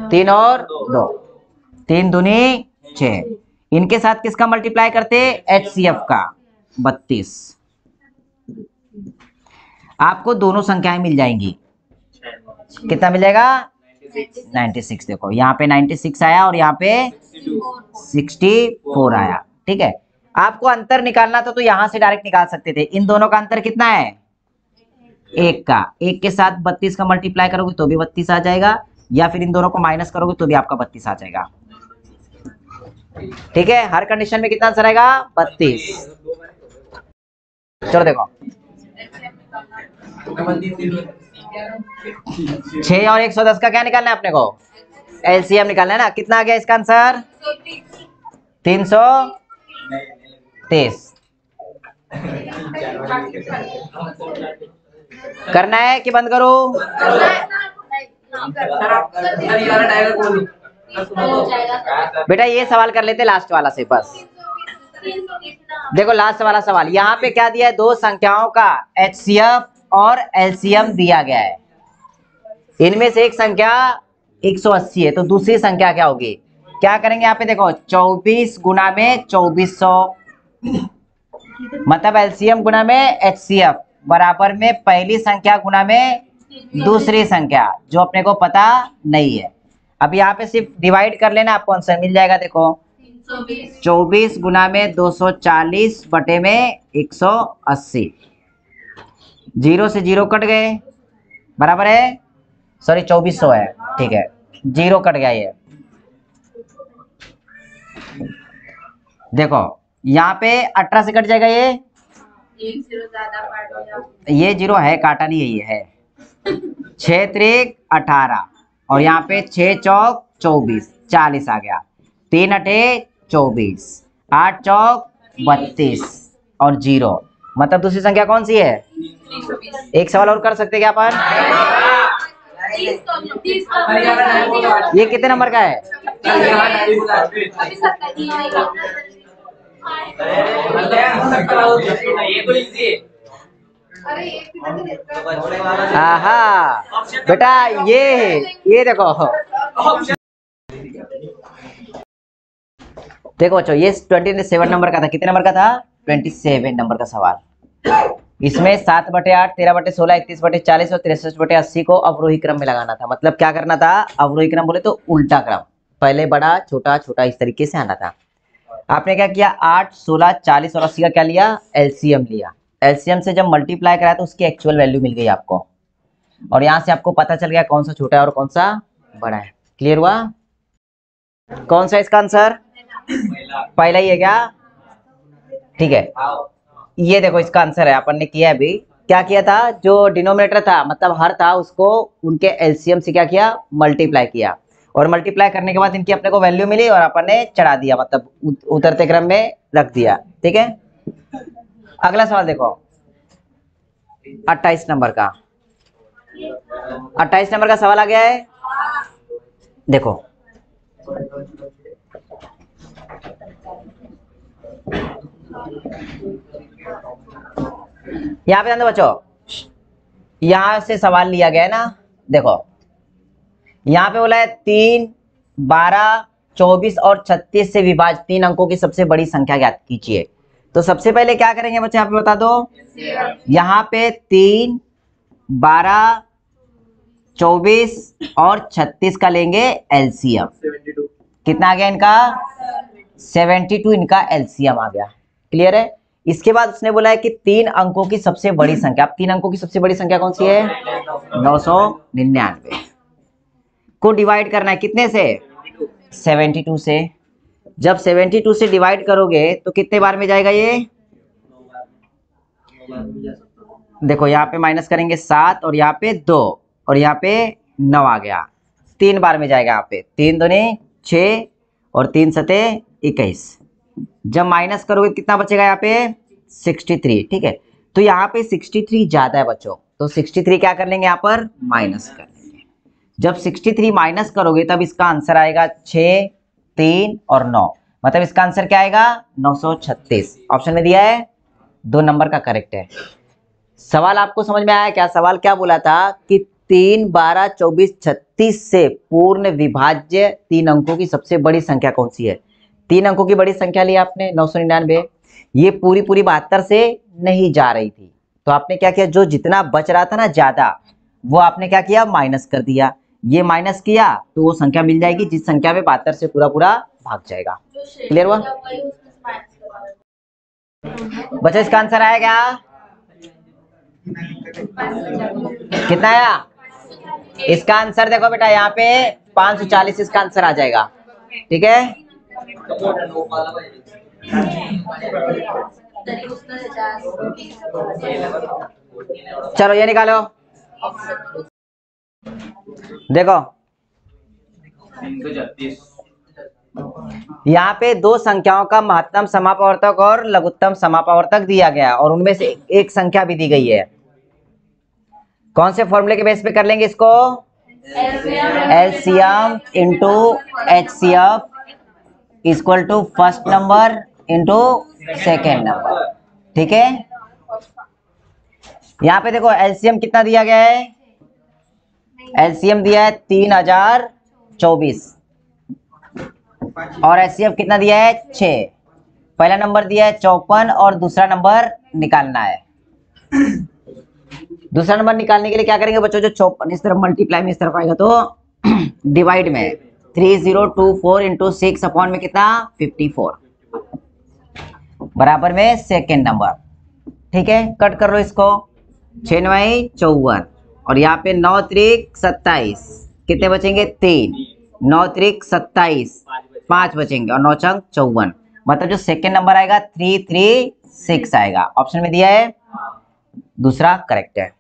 3 और 2, 3 दूनी 6। इनके साथ किसका मल्टीप्लाई करते एचसीएफ का 32। आपको दोनों संख्याएं मिल जाएंगी, कितना मिल जाएगा 96। देखो यहाँ पे 96 आया और यहाँ पे 64 आया, ठीक है। आपको अंतर निकालना था तो यहां से डायरेक्ट निकाल सकते थे। इन दोनों का अंतर कितना है 1 का, 1 के साथ 32 का मल्टीप्लाई करोगे तो भी 32 आ जाएगा, या फिर इन दोनों को माइनस करोगे तो भी आपका 32 आ जाएगा, ठीक है। हर कंडीशन में कितना आंसर आएगा 32। चलो देखो 6 और 110 का क्या निकालना है अपने को, एलसीएम निकालना है ना। कितना आ गया इसका आंसर 330। करना है कि बंद करो? बेटा ये सवाल कर लेते लास्ट वाला से बस। देखो लास्ट वाला सवाल, यहाँ पे क्या दिया है? दो संख्याओं का एचसीएफ और एलसीएम दिया गया है। इनमें से एक संख्या 180 है, तो दूसरी संख्या क्या होगी? क्या करेंगे यहाँ पे? देखो 24 गुना में 2400, मतलब एलसीएम गुना में एचसीएफ बराबर में पहली संख्या गुना में दूसरी संख्या, जो अपने को पता नहीं है। अब यहाँ पे सिर्फ डिवाइड कर लेना, आपको आंसर मिल जाएगा। देखो 24 गुना में 240 बटे में 180, 0 से 0 कट गए, बराबर है, सॉरी 2400 है, ठीक है, 0 कट गया। ये देखो यहाँ पे 18 से कट जाएगा, ये 0 है, काटा नहीं है, ये है 6 त्रिक 18 और यहाँ पे 6 चौक 24, 40 आ गया, 3 अठे 24, 8 चौक 32 और 0, मतलब दूसरी संख्या कौन सी है? एक सवाल और कर सकते क्या अपन? ये कितने नंबर का है? आहा बेटा ये देखो बच्चों, ये 27 नंबर का था। कितने नंबर का था? 27 नंबर का सवाल। इसमें 7/8, 13/16, 31/40 और 63/80 को अवरोही क्रम में लगाना था। मतलब क्या करना था? अवरोही क्रम बोले तो उल्टा क्रम, पहले बड़ा छोटा छोटा इस तरीके से आना था। आपने क्या किया? 8, 16, 40 और 80 का क्या लिया? एलसीएम लिया। एलसीएम से जब मल्टीप्लाई कराया तो उसकी एक्चुअल वैल्यू मिल गई आपको, और यहाँ से आपको पता चल गया कौन सा छोटा है और कौन सा बड़ा है। क्लियर हुआ? कौन सा इसका आंसर? पहला ही है क्या? ठीक है, ये देखो इसका आंसर है। अपन ने किया अभी, क्या किया था? जो डिनोमिनेटर था, मतलब हर था, उसको उनके एलसीएम से क्या किया? मल्टीप्लाई किया, और मल्टीप्लाई करने के बाद इनकी अपने को वैल्यू मिली और अपन ने चढ़ा दिया, मतलब उतरते क्रम में रख दिया। ठीक है, अगला सवाल देखो 28 नंबर का। 28 नंबर का सवाल आ गया है, देखो यहाँ पे बच्चों, यहां से सवाल लिया गया है ना। देखो यहाँ पे बोला है 3, 12, 24 और 36 से विभाजित 3 अंकों की सबसे बड़ी संख्या ज्ञात कीजिए। तो सबसे पहले क्या करेंगे बच्चे, यहाँ पे बता दो। यहाँ पे 3, 12, 24 और 36 का लेंगे एलसीएम। कितना आ गया इनका? 72 इनका एलसीएम आ गया। क्लियर है? इसके बाद उसने बोला है कि 3 अंकों की सबसे बड़ी संख्या। अब 3 अंकों की सबसे बड़ी संख्या कौन सी है? 999 को डिवाइड करना है कितने से? 72 से। जब 72 से डिवाइड करोगे तो कितने बार में जाएगा ये? देखो यहाँ पे माइनस करेंगे 7 और यहाँ पे 2 और यहाँ पे 9 आ गया, 3 बार में जाएगा। यहाँ पे 3 दूनी 6 और 3 सते 21। जब माइनस करोगे कितना बचेगा? यहाँ पे 63। ठीक है, तो यहाँ पे 63 ज्यादा है बच्चों, तो 63 क्या कर लेंगे? यहाँ पर माइनस कर लेंगे। जब 63 माइनस करोगे तब इसका आंसर आएगा 6, 3 और 9, मतलब इसका आंसर क्या आएगा? 936। ऑप्शन में दिया है, 2 नंबर का करेक्ट है। सवाल आपको समझ में आया क्या? सवाल क्या बोला था कि 3, 12, 24, 36 से पूर्ण विभाज्य 3 अंकों की सबसे बड़ी संख्या कौन सी है? 3 अंकों की बड़ी संख्या ली आपने 999। ये पूरी 72 से नहीं जा रही थी, तो आपने क्या किया? जो जितना बच रहा था ना ज्यादा, वो आपने क्या किया? माइनस कर दिया। ये माइनस किया तो वो संख्या मिल जाएगी जिस संख्या में 72 से पूरा पूरा भाग जाएगा। क्लियर हुआ बच्चा? इसका आंसर आएगा कितना आया? इसका आंसर देखो बेटा, यहाँ पे 540 इसका आंसर आ जाएगा। ठीक है, चलो ये निकालो। देखो यहाँ पे 2 संख्याओं का महत्तम समापवर्तक और लघुत्तम समापवर्तक दिया गया और उनमें से एक संख्या भी दी गई है। कौन से फॉर्मूले के बेस पे कर लेंगे इसको? LCM into HCF equal to first number into second number. ठीक है, यहाँ पे देखो एलसीएम कितना दिया गया है? एलसीएम दिया है 3024 और एचसीएफ कितना दिया है? 6। पहला नंबर दिया है 54 और दूसरा नंबर निकालना है। दूसरा नंबर निकालने के लिए क्या करेंगे बच्चों? जो 54 इस तरफ मल्टीप्लाई में इस तरफ आएगा तो डिवाइड में 3024 इंटू 6 अपॉन में कितना? 54 बराबर में सेकेंड नंबर। ठीक है, कट कर लो इसको। 6 9 54 और यहाँ पे 9 त्रिक 27 कितने बचेंगे? 3। 9 त्रिक 27 5 बचेंगे और 9 छंग 54, मतलब जो सेकेंड नंबर आएगा 336 आएगा। ऑप्शन में दिया है, दूसरा करेक्ट है।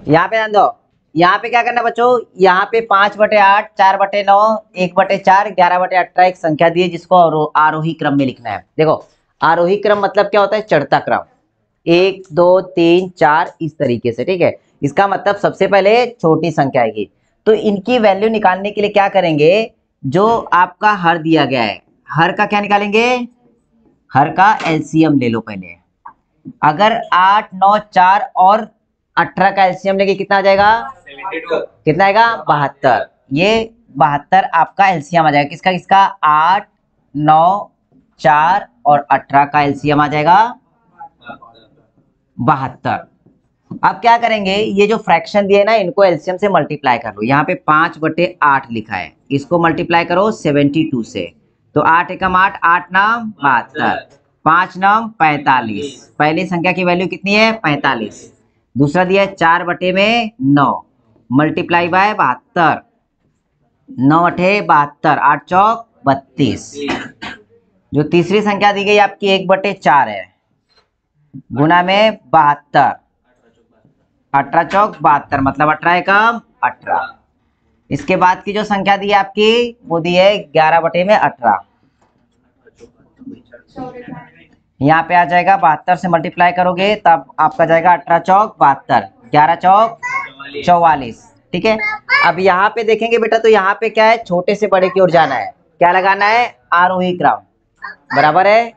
यहाँ पे ध्यान दो, यहाँ पे क्या करना बच्चों? यहाँ पे 5/8 4/9 1/4 11/18 एक संख्या दी है जिसको आरोही क्रम में लिखना है। देखो आरोही क्रम मतलब क्या होता है? चढ़ता क्रम, 1 2 3 4 इस तरीके से। ठीक है, इसका मतलब सबसे पहले छोटी संख्या आएगी, तो इनकी वैल्यू निकालने के लिए क्या करेंगे? जो आपका हर दिया गया है, हर का क्या निकालेंगे? हर का एलसीएम ले लो पहले। अगर 8 9 4 और 18 का एलसीएम लेके कितना आ जाएगा? 72। कितना आएगा? 72। ये 72 आपका एलसीएम आ जाएगा। किसका किसका? 8 9 4 और 18 का एलसीएम आ जाएगा 72। अब क्या करेंगे? ये जो फ्रैक्शन दिए ना इनको एलसीएम से मल्टीप्लाई कर लो। यहाँ पे 5/8 लिखा है, इसको मल्टीप्लाई करो 72 से, तो 8 एकम 8 8 नाम 72 5 नाम 45। पहली संख्या की वैल्यू कितनी है? 45। दूसरा दिया है 4/9 मल्टीप्लाई बाय 72 9 8 72 8 चौक 32। जो तीसरी संख्या दी गई आपकी 1/4 है गुना में 72 18 चौक 72 मतलब 18 एकम 18। इसके बाद की जो संख्या दी है आपकी वो दी है 11/18। यहाँ पे आ जाएगा 72 से मल्टीप्लाई करोगे तब आपका जाएगा 18 चौक 72 11 चौक 44। ठीक है, अब यहाँ पे देखेंगे बेटा तो यहाँ पे क्या है? छोटे से बड़े की ओर जाना है। क्या लगाना है? आरोही क्रम बराबर है।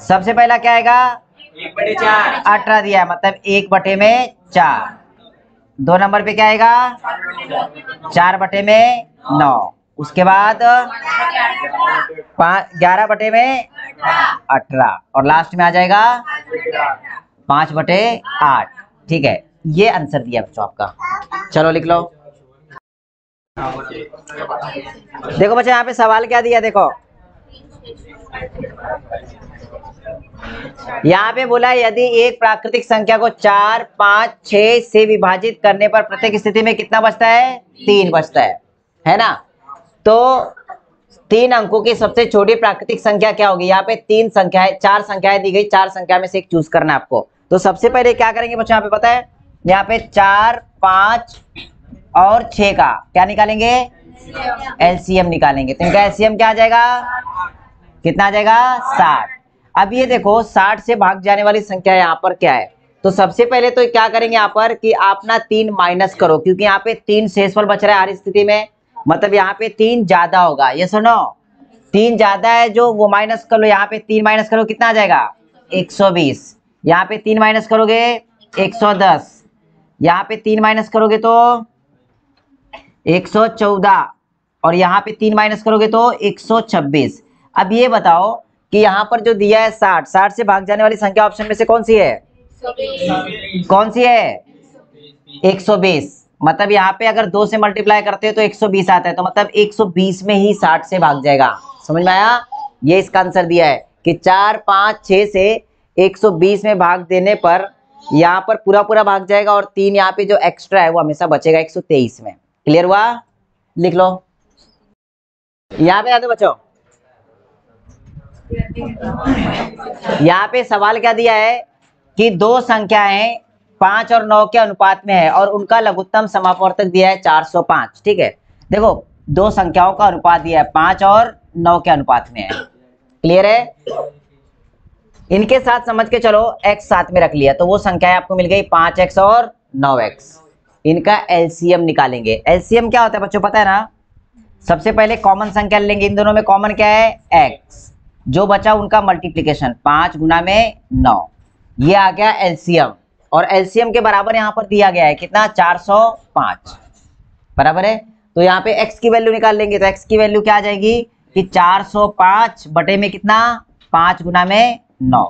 सबसे पहला क्या आएगा? 1/4 18 दिया है मतलब 1/4। 2 नंबर पे क्या आएगा? 4/9। उसके बाद 11/18 और लास्ट में आ जाएगा 5/8। ठीक है, ये आंसर दिया बच्चों आपका। चलो लिख लो। देखो बच्चे यहाँ पे सवाल क्या दिया? देखो यहाँ पे बोला यदि एक प्राकृतिक संख्या को 4 5 6 से विभाजित करने पर प्रत्येक स्थिति में कितना बचता है? 3 बचता है ना? तो 3 अंकों की सबसे छोटी प्राकृतिक संख्या क्या होगी? यहाँ पे 3 संख्याएं 4 संख्याएं दी गई, 4 संख्या में से एक चूज करना है आपको। तो सबसे पहले क्या करेंगे बच्चों? यहाँ पे पता है, यहाँ पे 4 5 और 6 का क्या निकालेंगे? एलसीएम निकालेंगे। तो इनका एलसीएम क्या आ जाएगा? कितना आ जाएगा? 60। अब ये देखो 60 से भाग जाने वाली संख्या यहाँ पर क्या है? तो सबसे पहले तो क्या करेंगे यहाँ पर कि आप ना 3 माइनस करो, क्योंकि यहाँ पे 3 शेषफल बच रहा है हर स्थिति में, मतलब यहाँ पे 3 ज्यादा होगा। ये सुनो 3 ज्यादा है जो वो माइनस कर लो। यहाँ पे 3 माइनस करो कितना आ जाएगा? 120। यहाँ पे 3 माइनस करोगे 110। यहाँ पे 3 माइनस करोगे तो 114 और यहाँ पे 3 माइनस करोगे तो 126। अब ये बताओ कि यहाँ पर जो दिया है 60 से भाग जाने वाली संख्या ऑप्शन में से कौन सी है? कौन सी है? 120। मतलब यहाँ पे अगर 2 से मल्टीप्लाई करते हो तो 120 आता है, तो मतलब 120 में ही 60 से भाग जाएगा। समझ में आया? ये इसका आंसर दिया है कि 4 5 6 से 120 में भाग देने पर यहाँ पर पूरा पूरा भाग जाएगा और 3 यहाँ पे जो एक्स्ट्रा है वो हमेशा बचेगा 123 में। क्लियर हुआ? लिख लो। यहाँ पे आते बच्चों, यहाँ पे सवाल क्या दिया है कि 2 संख्याएं 5 और 9 के अनुपात में है और उनका लघुत्तम समापवर्तक दिया है 405। ठीक है, देखो 2 संख्याओं का अनुपात दिया है 5 और 9 के अनुपात में है। क्लियर है? इनके साथ समझ के चलो x साथ में रख लिया तो वो संख्या आपको मिल गई 5x और 9x। इनका एलसीएम निकालेंगे। एलसीएम क्या होता है बच्चों पता है ना? सबसे पहले कॉमन संख्या लेंगे, इन दोनों में कॉमन क्या है x, जो बचा उनका मल्टीप्लिकेशन 5 गुना में 9, ये आ गया एलसीएम। और एलसीएम के बराबर यहाँ पर दिया गया है कितना 405 बराबर है। तो यहाँ पे x की वैल्यू निकाल लेंगे तो x की वैल्यू क्या आ जाएगी कि 405 बटे में कितना 5 गुना में 9।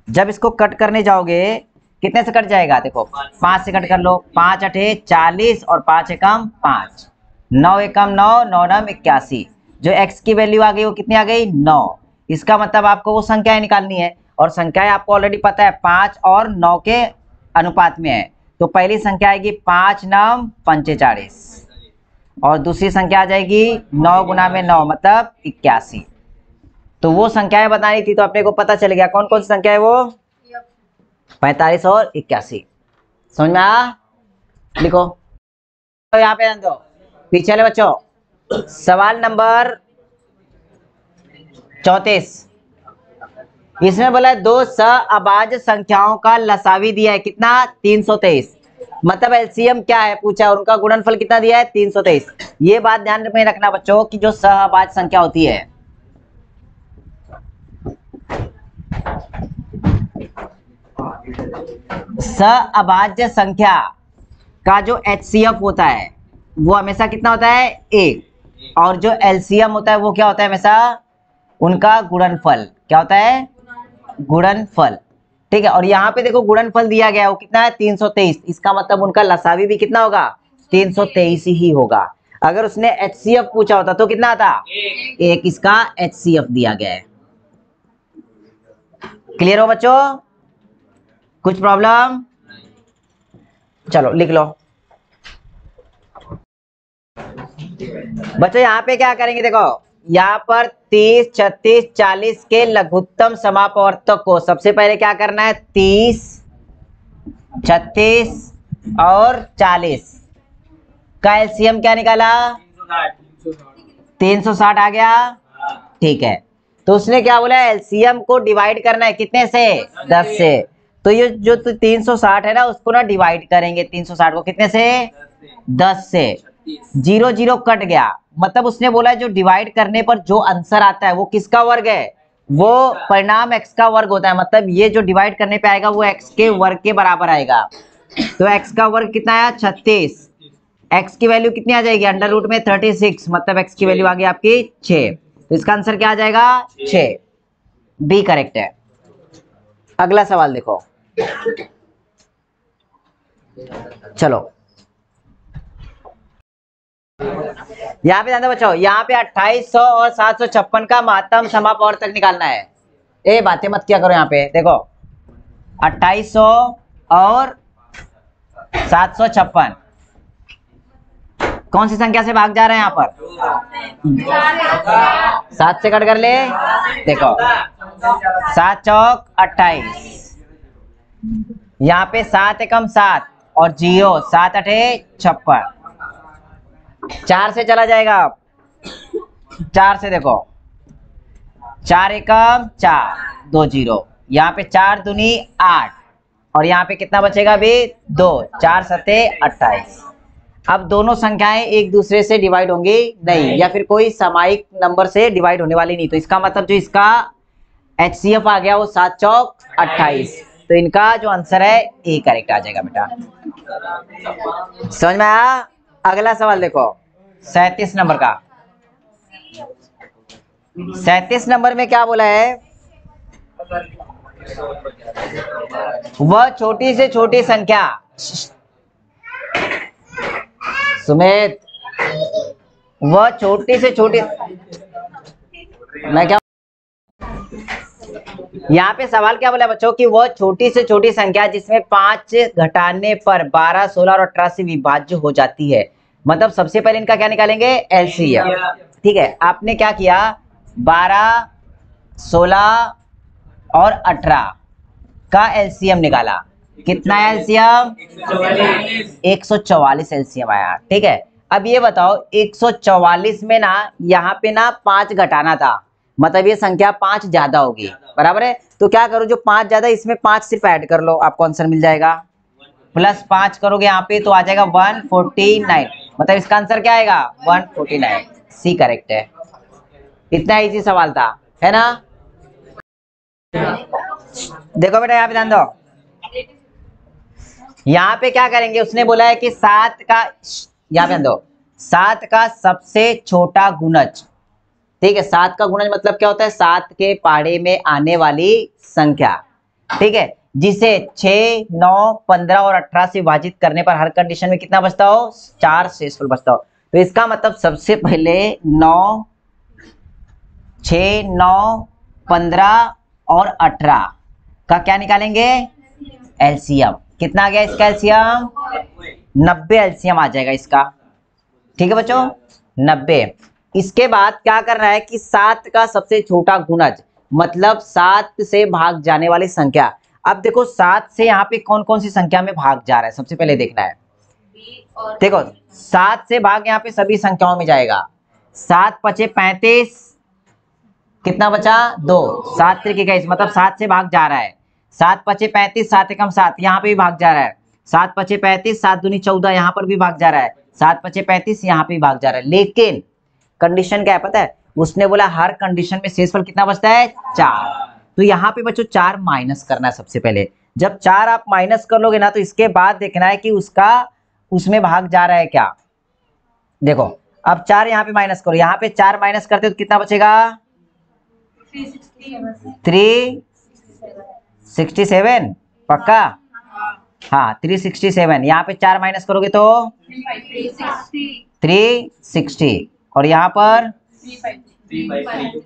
जब इसको कट करने जाओगे कितने से कट जाएगा देखो 5 से कट कर लो, 5 अठे 40 और 5 एकम 5, 9 एकम 9, 9 नम 81। जो x की वैल्यू आ गई वो कितनी आ गई 9। इसका मतलब आपको वो संख्याएं निकालनी है और संख्याएं आपको ऑलरेडी पता है 5 और 9 के अनुपात में है। तो पहली संख्या आएगी 5 नम 45 और दूसरी संख्या आ जाएगी 9 गुना में 9 मतलब 81। तो वो संख्याएं बतानी थी तो अपने को पता चल गया कौन कौन सी संख्या है वो 45 और 81। समझ में आया? लिखो तो यहाँ पे दो पीछे वाले बच्चों सवाल नंबर 34। इसमें बोला है दो सहअभाज्य संख्याओं का लसावी दिया है कितना 323। मतलब एलसीएम क्या है पूछा और उनका गुणनफल कितना दिया है 323। ये बात ध्यान में रखना बच्चों कि जो सहअभाज्य संख्या होती है सहअभाज्य संख्या का जो एचसीएफ होता है वो हमेशा कितना होता है 1 और जो एलसीएम होता है वो क्या होता है हमेशा उनका गुणनफल। क्या होता है गुणनफल। ठीक है और यहाँ पे देखो गुणनफल दिया गया है वो कितना है 323। इसका मतलब उनका लसावी भी कितना होगा 323 ही होगा। अगर उसने एचसीएफ पूछा होता तो कितना आता 1 इसका एचसीएफ दिया गया है। क्लियर हो बच्चों? कुछ प्रॉब्लम? चलो लिख लो बच्चों। यहाँ पे क्या करेंगे देखो यहाँ पर 30 36 40 के लघुत्तम समापवर्तक को सबसे पहले क्या करना है 30 36 और 40 का एलसीएम क्या निकाला 360 आ गया। ठीक है तो उसने क्या बोला एलसीएम को डिवाइड करना है कितने से 10 से। तो ये जो 360 है ना उसको ना डिवाइड करेंगे 360 को कितने से 10 से। 0 0 कट गया मतलब उसने बोला जो डिवाइड करने पर जो आंसर आता है वो किसका वर्ग है वो परिणाम x का वर्ग होता है। मतलब ये जो डिवाइड करने पे आएगा वो x के वर्ग के बराबर आएगा। तो x का वर्ग कितना आया 36। x की वैल्यू कितनी आ जाएगी अंडर रूट में 36 मतलब x की वैल्यू आ गई आपकी 6। तो इसका आंसर क्या आ जाएगा 6 बी करेक्ट है। अगला सवाल देखो चलो यहाँ पे ध्यान दो बच्चों यहाँ पे 2800 और 756 का महत्तम समापवर्तक निकालना है। ए बातें मत किया करो यहाँ पे देखो 2800 और 756 कौन सी संख्या से भाग जा रहे हैं यहाँ पर 7 से कट कर ले देखो 7 चौक 28 यहाँ पे 7 एकम 7 और 0 7 अठे 56 4 से चला जाएगा 4 से देखो 4 एकम 4 2 0 यहाँ पे 4 दूनी 8 और यहाँ पे कितना बचेगा अभी 2 4 सते 28। अब दोनों संख्याएं एक दूसरे से डिवाइड होंगी नहीं या फिर कोई सामायिक नंबर से डिवाइड होने वाली नहीं। तो इसका मतलब जो इसका एचसीएफ आ गया वो 7 चौक 28। तो इनका जो आंसर है ए करेक्ट आ जाएगा बेटा। समझ में आया? अगला सवाल देखो 37 नंबर का। 37 नंबर में क्या बोला है वह छोटी से छोटी संख्या सुमित वह छोटी से छोटी मैं क्या यहाँ पे सवाल क्या बोला बच्चों कि वह छोटी से छोटी संख्या जिसमें 5 घटाने पर 12 16 और 18 से विभाज्य हो जाती है। मतलब सबसे पहले इनका क्या निकालेंगे एलसीएम। ठीक है आपने क्या किया 12 16 और 18 का एलसीएम निकाला। कितना एलसीएम 144 एलसीएम आया। ठीक है अब ये बताओ 144 में ना यहाँ पे ना 5 घटाना था मतलब ये संख्या 5 ज्यादा होगी, बराबर है। तो क्या करो, जो 5 ज्यादा इसमें 5 सिर्फ ऐड कर लो, आपको आंसर मिल जाएगा। +5 करोगे यहाँ पे तो आ जाएगा 149, मतलब इसका आंसर क्या आएगा 149। सी करेक्ट है। इतना इजी सवाल था, है ना। देखो बेटा यहाँ पे ध्यान दो, यहाँ पे क्या करेंगे, उसने बोला है कि 7 का, यहाँ पे ध्यान दो, 7 का सबसे छोटा गुणज, ठीक है। 7 का गुणज मतलब क्या होता है, 7 के पहाड़े में आने वाली संख्या, ठीक है, जिसे 6, 9, 15 और 18 से विभाजित करने पर हर कंडीशन में कितना बचता हो, 4 शेषफल बचता हो। तो इसका मतलब सबसे पहले 9, 6, 9, 15 और 18 का क्या निकालेंगे, एलसीएम। कितना आ गया इसका एलसीएम, 90 एलसीएम आ जाएगा इसका, ठीक है बच्चों, 90। इसके बाद क्या करना है कि 7 का सबसे छोटा गुणज, मतलब 7 से भाग जाने वाली संख्या। अब देखो 7 से यहाँ पे कौन कौन सी संख्या में भाग जा रहा है, सबसे पहले देखना है। देखो 7 से भाग यहाँ पे सभी संख्याओं में जाएगा। 7 पचे 35, कितना बचा 2, 7 त्रिक 21, मतलब 7 से भाग जा रहा है। 7 पचे 35, 7 एकम 7, यहाँ पे भी भाग जा रहा है। 7 पचे 35, 7 दूनी 14, यहाँ पर भी भाग जा रहा है। 7 पचे 35, यहाँ पे भी भाग जा रहा है। लेकिन कंडीशन क्या है पता है, उसने बोला हर कंडीशन में शेषफल कितना बचता है, 4। तो यहाँ पे बच्चों 4 माइनस करना है सबसे पहले। जब 4 आप माइनस कर लोगे ना, तो इसके बाद देखना है कि उसका उसमें भाग जा रहा है क्या। देखो अब 4 यहाँ पे माइनस करो, यहाँ पे 4 माइनस करते तो कितना बचेगा, 367, पक्का, हाँ 367। यहाँ पे 4 माइनस करोगे तो 360, और यहाँ पर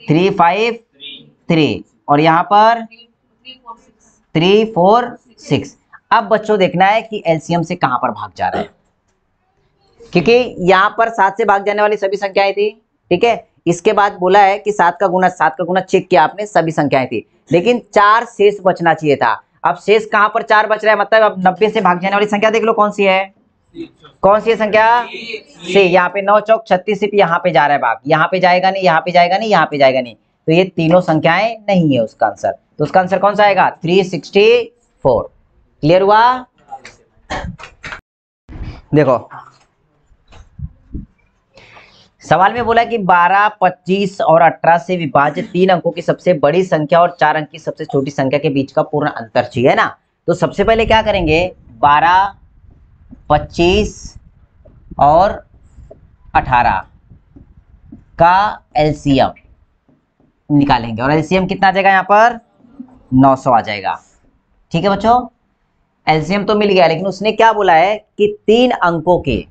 353, और यहाँ पर 346। अब बच्चों देखना है कि एलसीएम से कहां पर भाग जा रहा है, क्योंकि यहाँ पर 7 से भाग जाने वाली सभी संख्याएं थी, ठीक है। इसके बाद बोला है कि 7 का गुणा चेक किया आपने, सभी संख्याएं थी, लेकिन 4 शेष बचना चाहिए था। अब शेष कहां पर 4 बच रहा है, मतलब अब 90 से भाग जाने वाली संख्या देख लो कौन सी है, कौन सी है संख्या, से। यहाँ पे 9 चौक 36, सिर्फ यहाँ पे जा रहा है भाग, यहाँ पे जाएगा नहीं, यहाँ पे जाएगा नहीं, यहाँ पे जाएगा नहीं, तो ये तीनों संख्याएं नहीं है उसका आंसर। तो उसका आंसर कौन सा आएगा, 364। क्लियर हुआ। देखो सवाल में बोला कि 12, 25 और 18 से विभाजित 3 अंकों की सबसे बड़ी संख्या और 4 अंक की सबसे छोटी संख्या के बीच का पूर्ण अंतर चाहिए, है ना। तो सबसे पहले क्या करेंगे, 12, 25 और 18 का एलसीएम निकालेंगे, और एलसीएम कितना आ जाएगा, यहाँ पर 900 आ जाएगा, ठीक है बच्चों। एलसीएम तो मिल गया, लेकिन उसने क्या बोला है कि 3 अंकों के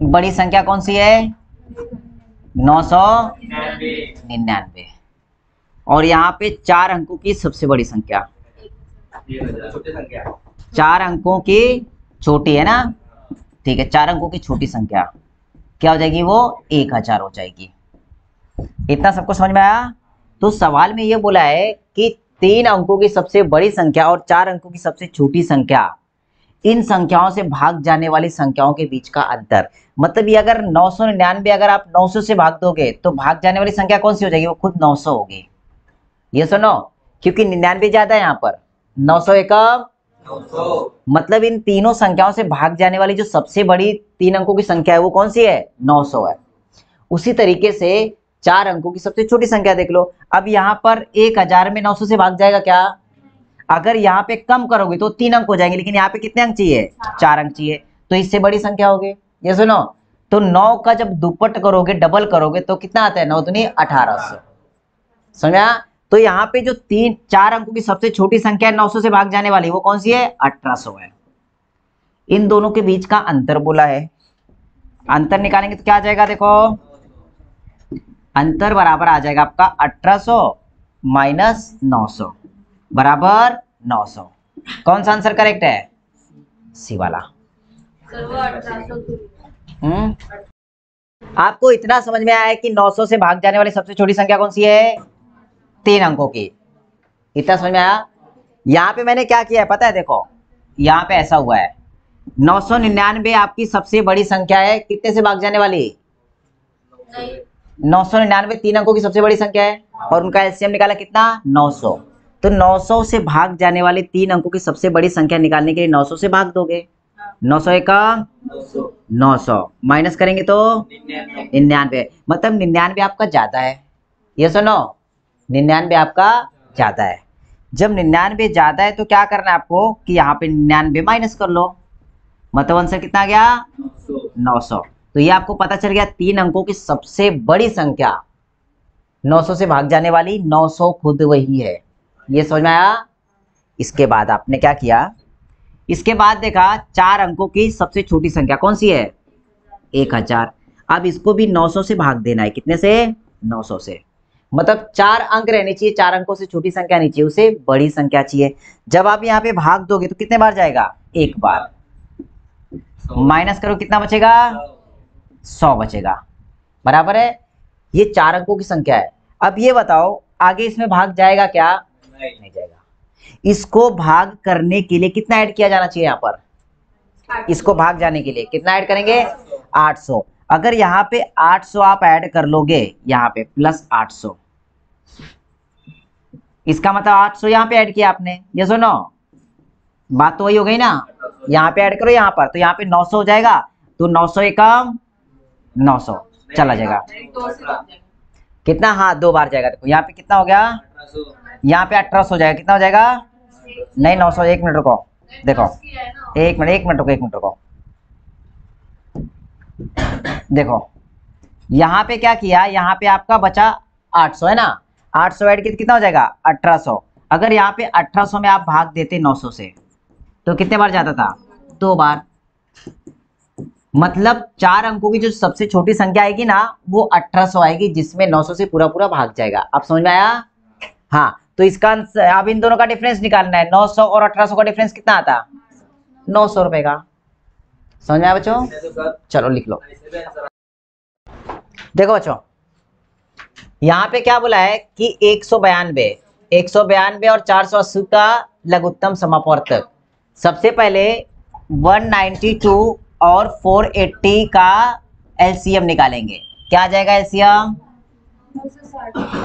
बड़ी संख्या कौन सी है, 999, और यहाँ पे 4 अंकों की सबसे बड़ी संख्या, 4 अंकों की छोटी है ना, ठीक है, 4 अंकों की छोटी संख्या क्या हो जाएगी, वो 1000 हो जाएगी। इतना सबको समझ में आया। तो सवाल में ये बोला है कि 3 अंकों की सबसे बड़ी संख्या और 4 अंकों की सबसे छोटी संख्या, इन संख्याओं से भाग जाने वाली संख्याओं के बीच का अंतर। मतलब ये अगर 999 अगर आप 900 से भाग दोगे तो भाग जाने वाली संख्या कौन सी हो जाएगी, वो खुद 900 होगी। ये सुनो, क्योंकि 99 ज्यादा है, यहाँ पर 900 एकम 900, मतलब इन तीनों संख्याओं से भाग जाने वाली जो सबसे बड़ी 3 अंकों की संख्या है वो कौन सी है, 900 है। उसी तरीके से 4 अंकों की सबसे छोटी संख्या देख लो। अब यहाँ पर 1000 में 900 से भाग जाएगा क्या, अगर यहाँ पे कम करोगे तो 3 अंक हो जाएंगे, लेकिन यहाँ पे कितने अंक चाहिए, 4 अंक चाहिए, तो इससे बड़ी संख्या होगी। ये सुनो, तो 9 का जब दुपट करोगे, डबल करोगे तो कितना आता है, 9 दूनी 1800, समझा। तो यहाँ पे जो 4 अंकों की सबसे छोटी संख्या है 900 से भाग जाने वाली, वो कौन सी है, 1800 है। इन दोनों के बीच का अंतर बोला है, अंतर निकालेंगे तो क्या आ जाएगा, देखो अंतर बराबर आ जाएगा आपका 1800 माइनस 900 बराबर 900। कौन सा आंसर करेक्ट है, सी वाला। आपको इतना समझ में आया है कि 900 से भाग जाने वाली सबसे छोटी संख्या कौन सी है, 3 अंकों की। इतना समझ में आया। यहाँ पे मैंने क्या किया है पता है, देखो यहाँ पे ऐसा हुआ है, 999 आपकी सबसे बड़ी संख्या है, कितने से भाग जाने वाली? 999 3 अंकों की सबसे बड़ी संख्या है और उनका एलसीएम निकाला कितना? 900। तो 900 से भाग जाने वाले 3 अंकों की सबसे बड़ी संख्या निकालने के लिए 900 से भाग दोगे। 900 एका 900 माइनस करेंगे तो 99, मतलब 99 आपका ज्यादा है। ये सुनो, 99 आपका ज्यादा है। जब 99 ज्यादा है तो क्या करना है आपको कि यहाँ पे 99 माइनस कर लो, मतलब आंसर कितना आ गया? 900। तो ये आपको पता चल गया 3 अंकों की सबसे बड़ी संख्या 900 से भाग जाने वाली 900 खुद वही है। ये समझ में आया? इसके बाद आपने क्या किया, इसके बाद देखा 4 अंकों की सबसे छोटी संख्या कौन सी है? 1000। अब इसको भी 900 से भाग देना है, कितने से? 900 से, मतलब 4 अंक रहने चाहिए, 4 अंकों से छोटी संख्या नहीं चाहिए, उसे बड़ी संख्या चाहिए। जब आप यहाँ पे भाग दोगे तो कितने बार जाएगा? एक बार। माइनस करो, कितना बचेगा? 100 बचेगा, बराबर है। ये 4 अंकों की संख्या है। अब ये बताओ आगे इसमें भाग जाएगा क्या? नहीं जाएगा। इसको भाग करने के लिए कितना ऐड किया जाना चाहिए यहाँ पर? इसको भाग जाने के लिए कितना ऐड करेंगे? 800। अगर यहाँ पे 800 आप ऐड कर लोगे, यहाँ पे प्लस 800, इसका मतलब 800 यहाँ पे ऐड किया आपने। ये सुनो, बात तो वही हो गई ना, यहाँ पे ऐड करो यहाँ पर, तो यहाँ पे 900 हो जाएगा, तो 900 एकम 900 चला जाएगा। कितना? हाँ, 2 बार जाएगा। देखो यहाँ पे कितना हो गया? यहाँ पे 1800 हो जाएगा। कितना हो जाएगा? नहीं 900। 1 मिनट रुको, देखो 1 मिनट रुको, 1 मिनट रुको। देखो यहाँ पे क्या किया, यहाँ पे आपका बचा 800 है ना, 800 ऐड किया कितना हो जाएगा? 1800। अगर यहाँ पे 1800 में आप भाग देते 900 से तो कितने बार जाता था? 2 बार। मतलब 4 अंकों की जो सबसे छोटी संख्या आएगी ना वो 1800 आएगी, जिसमें 900 से पूरा पूरा भाग जाएगा। अब समझ में आया? हाँ, तो इसका अब इन दोनों का डिफरेंस निकालना है। 900 और 1800 का डिफरेंस कितना आता? 900 रुपए का। समझ में आया बच्चों? चलो लिख लो। देखो बच्चों, यहाँ पे क्या बोला है कि 192 और 480 का लघुत्तम समापवर्तक। सबसे पहले 192 और 480 का एलसीएम निकालेंगे। क्या आ जाएगा एलसीएम?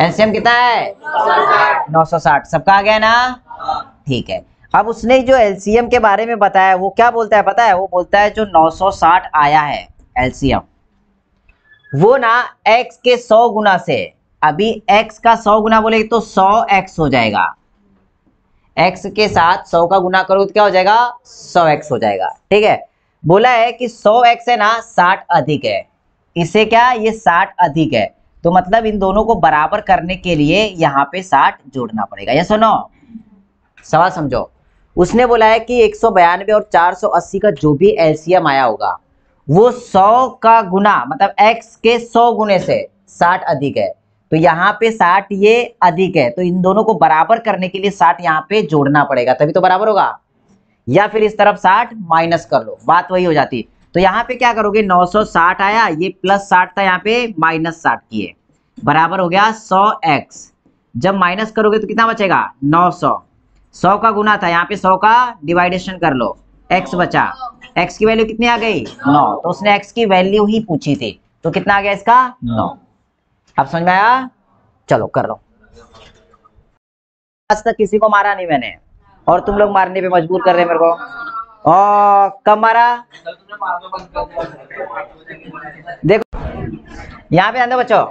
एलसीएम कितना है? 960। सबका आ गया ना? ठीक है। अब उसने जो एलसीएम के बारे में बताया वो क्या बोलता है पता है? वो बोलता है जो 960 आया है एलसीएम, वो ना x के 100 गुना से, अभी x का 100 गुना बोलेगी तो 100x हो जाएगा। x के साथ 100 का गुना करो तो क्या हो जाएगा? 100x हो जाएगा। ठीक है। बोला है कि 100x है ना 60 अधिक है, इससे क्या ये 60 अधिक है, तो मतलब इन दोनों को बराबर करने के लिए यहाँ पे 60 जोड़ना पड़ेगा। ये सुनो, सवाल समझो। उसने बोला है कि 192 और 480 का जो भी एलसीएम आया होगा वो 100 का गुना, मतलब x के 100 गुने से 60 अधिक है, तो यहाँ पे 60 ये अधिक है, तो इन दोनों को बराबर करने के लिए 60 यहाँ पे जोड़ना पड़ेगा, तभी तो बराबर होगा। या फिर इस तरफ 60 माइनस कर लो, बात वही हो जाती। तो यहाँ पे क्या करोगे? 960 आया, ये प्लस 60 था, यहाँ पे माइनस 60 किए, बराबर हो गया 100x। जब माइनस करोगे तो कितना बचेगा? 900। 100 का गुना था, यहाँ पे 100 का डिवाइडेशन कर लो, x बचा। x की वैल्यू कितनी आ गई? 9। तो उसने x की वैल्यू ही पूछी थी, तो कितना आ गया इसका? 9। अब समझ में आया? चलो कर लो। आज तक किसी को मारा नहीं मैंने, और तुम लोग मारने पे मजबूर कर रहे हैं मेरे को। और कब मारा? देखो यहाँ पे आंदो बच्चों,